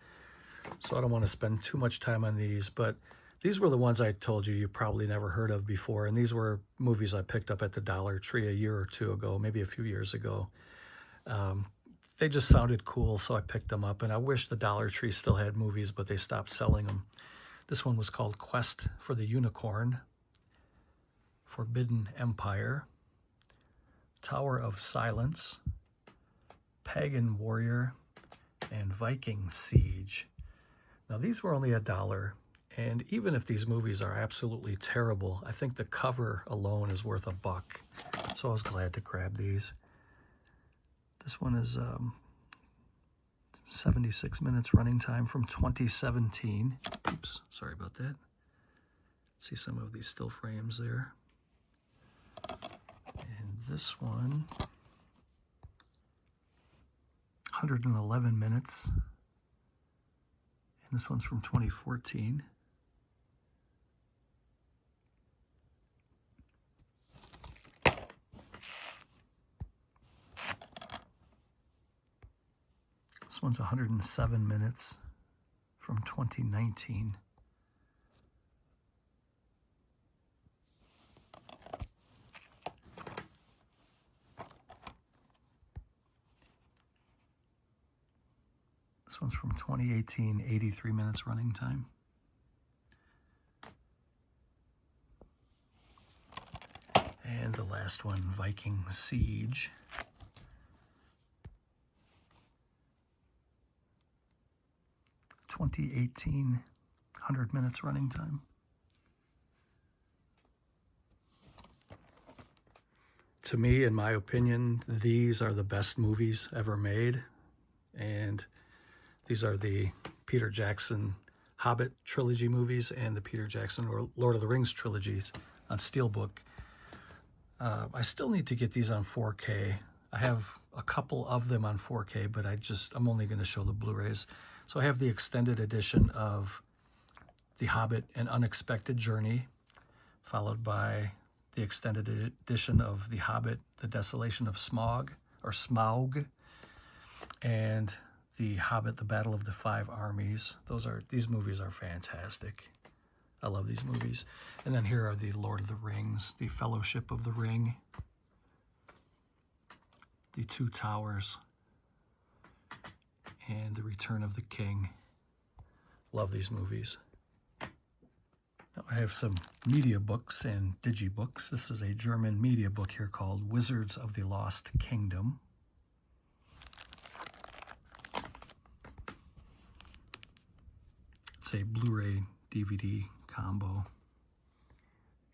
so I don't want to spend too much time on these, but these were the ones I told you probably never heard of before, and these were movies I picked up at the Dollar Tree a year or two ago, maybe a few years ago. They just sounded cool, so I picked them up, and I wish the Dollar Tree still had movies, but they stopped selling them. This one was called Quest for the Unicorn, Forbidden Empire, Tower of Silence, Pagan Warrior, and Viking Siege. Now, these were only $1, and even if these movies are absolutely terrible, I think the cover alone is worth $1, so I was glad to grab these. This one is 76 minutes running time from 2017. Oops, sorry about that. See some of these still frames there. And this one, 111 minutes. And this one's from 2014. This one's 107 minutes from 2019. This one's from 2018, 83 minutes running time. And the last one, Viking Siege. 2018, 100 minutes running time. To me, in my opinion, these are the best movies ever made. And these are the Peter Jackson Hobbit trilogy movies and the Peter Jackson or Lord of the Rings trilogies on Steelbook. I still need to get these on 4K. I have a couple of them on 4K, but I'm only going to show the Blu-rays. So I have the extended edition of The Hobbit: An Unexpected Journey, followed by the extended edition of The Hobbit: The Desolation of Smaug, and The Hobbit: The Battle of the Five Armies. These movies are fantastic. I love these movies. And then here are the Lord of the Rings, the Fellowship of the Ring, the Two Towers, and the Return of the King. Love these movies. Now I have some media books and digibooks. This is a German media book here called Wizards of the Lost Kingdom. It's a Blu-ray DVD combo,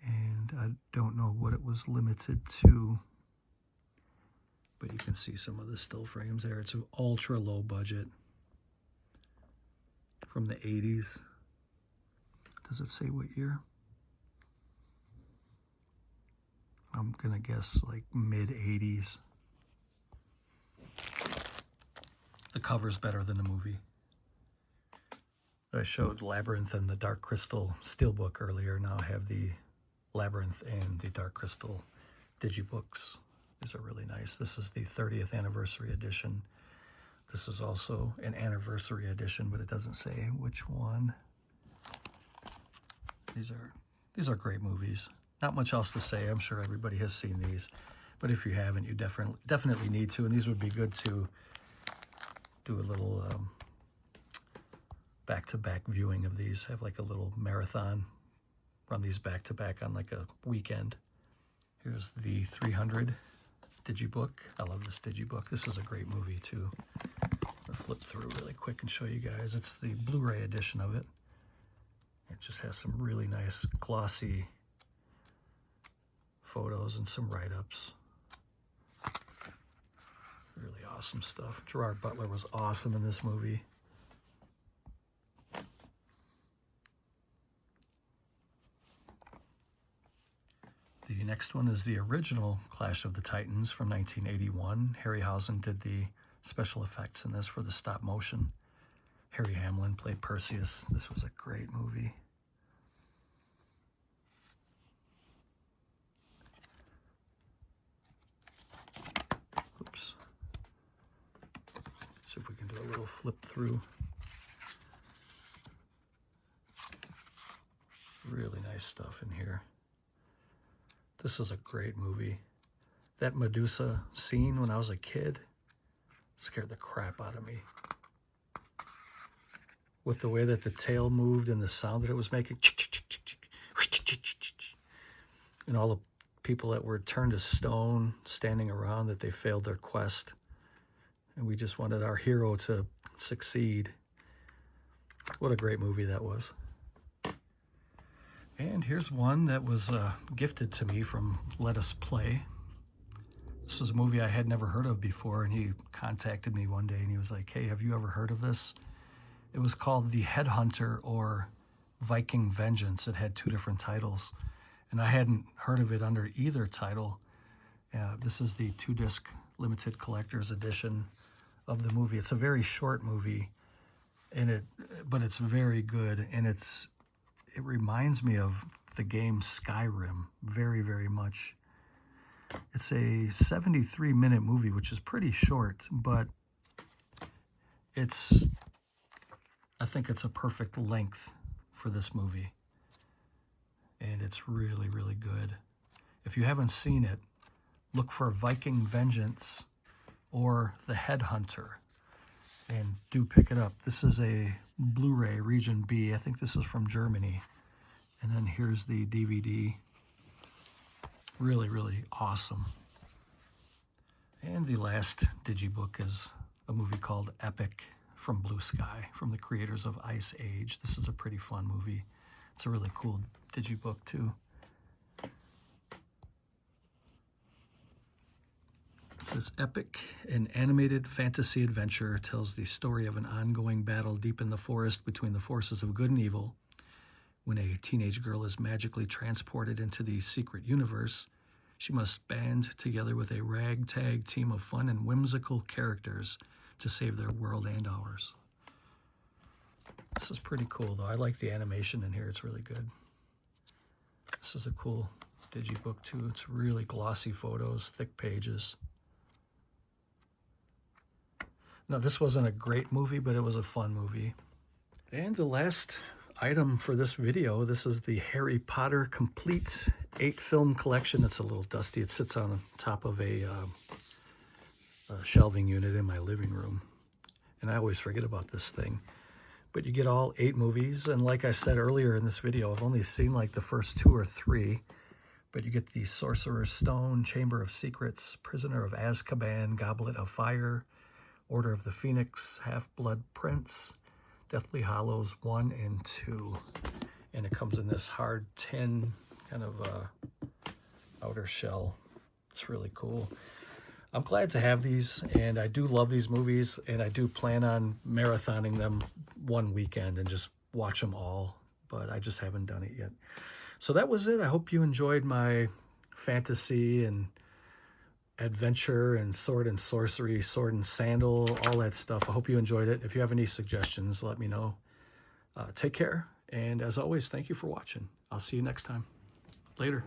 and I don't know what it was limited to, but you can see some of the still frames there. It's an ultra low budget from the 80s. Does it say what year? I'm gonna guess like mid-80s. The cover's better than the movie. I showed Labyrinth and the Dark Crystal Steelbook earlier. Now I have the Labyrinth and the Dark Crystal Digibooks. These are really nice. This is the 30th anniversary edition. This is also an anniversary edition, but it doesn't say which one. These are great movies. Not much else to say. I'm sure everybody has seen these, but if you haven't, you definitely need to. And these would be good to do a little back-to-back viewing of these. Have like a little marathon, run these back-to-back on like a weekend. Here's the 300 Digibook. I love this Digibook. This is a great movie too. I'll flip through really quick and show you guys. It's the Blu-ray edition of it. It just has some really nice glossy photos and some write-ups. Really awesome stuff. Gerard Butler was awesome in this movie. The next one is the original Clash of the Titans from 1981. Harryhausen did the special effects in this for the stop motion. Harry Hamlin played Perseus. This was a great movie. Oops. See if we can do a little flip through. Really nice stuff in here. This is a great movie. That Medusa scene when I was a kid scared the crap out of me. With the way that the tail moved and the sound that it was making. And all the people that were turned to stone standing around, that they failed their quest. And we just wanted our hero to succeed. What a great movie that was. And here's one that was gifted to me from Let Us Play. This was a movie I had never heard of before, and he contacted me one day and he was like, hey, have you ever heard of this? It was called The Headhunter or Viking Vengeance. It had two different titles, and I hadn't heard of it under either title. This is the 2-disc limited collector's edition of the movie. It's a very short movie, but it's very good, and it reminds me of the game Skyrim very, very much. It's a 73-minute movie, which is pretty short, but I think it's a perfect length for this movie. And it's really, really good. If you haven't seen it, look for Viking Vengeance or The Headhunter, and do pick it up. This is a Blu-ray Region B. I think this is from Germany. And then here's the DVD. Really, really awesome. And the last Digibook is a movie called Epic from Blue Sky, from the creators of Ice Age. This is a pretty fun movie. It's a really cool Digibook too. This epic and animated fantasy adventure tells the story of an ongoing battle deep in the forest between the forces of good and evil. When a teenage girl is magically transported into the secret universe, she must band together with a ragtag team of fun and whimsical characters to save their world and ours. This is pretty cool, though. I like the animation in here. It's really good. This is a cool digibook, too. It's really glossy photos, thick pages. Now, this wasn't a great movie, but it was a fun movie. And the last item for this video, this is the Harry Potter Complete 8-film collection. It's a little dusty. It sits on top of a shelving unit in my living room. And I always forget about this thing. But you get all 8 movies. And like I said earlier in this video, I've only seen like the first 2 or 3. But you get the Sorcerer's Stone, Chamber of Secrets, Prisoner of Azkaban, Goblet of Fire, Order of the Phoenix, Half-Blood Prince, Deathly Hallows 1 and 2. And it comes in this hard tin kind of outer shell. It's really cool. I'm glad to have these, and I do love these movies, and I do plan on marathoning them one weekend and just watch them all, but I just haven't done it yet. So that was it. I hope you enjoyed my fantasy and adventure and sword and sorcery, sword and sandal, all that stuff. I hope you enjoyed it. If you have any suggestions, let me know. Take care, and as always, thank you for watching. I'll see you next time. Later.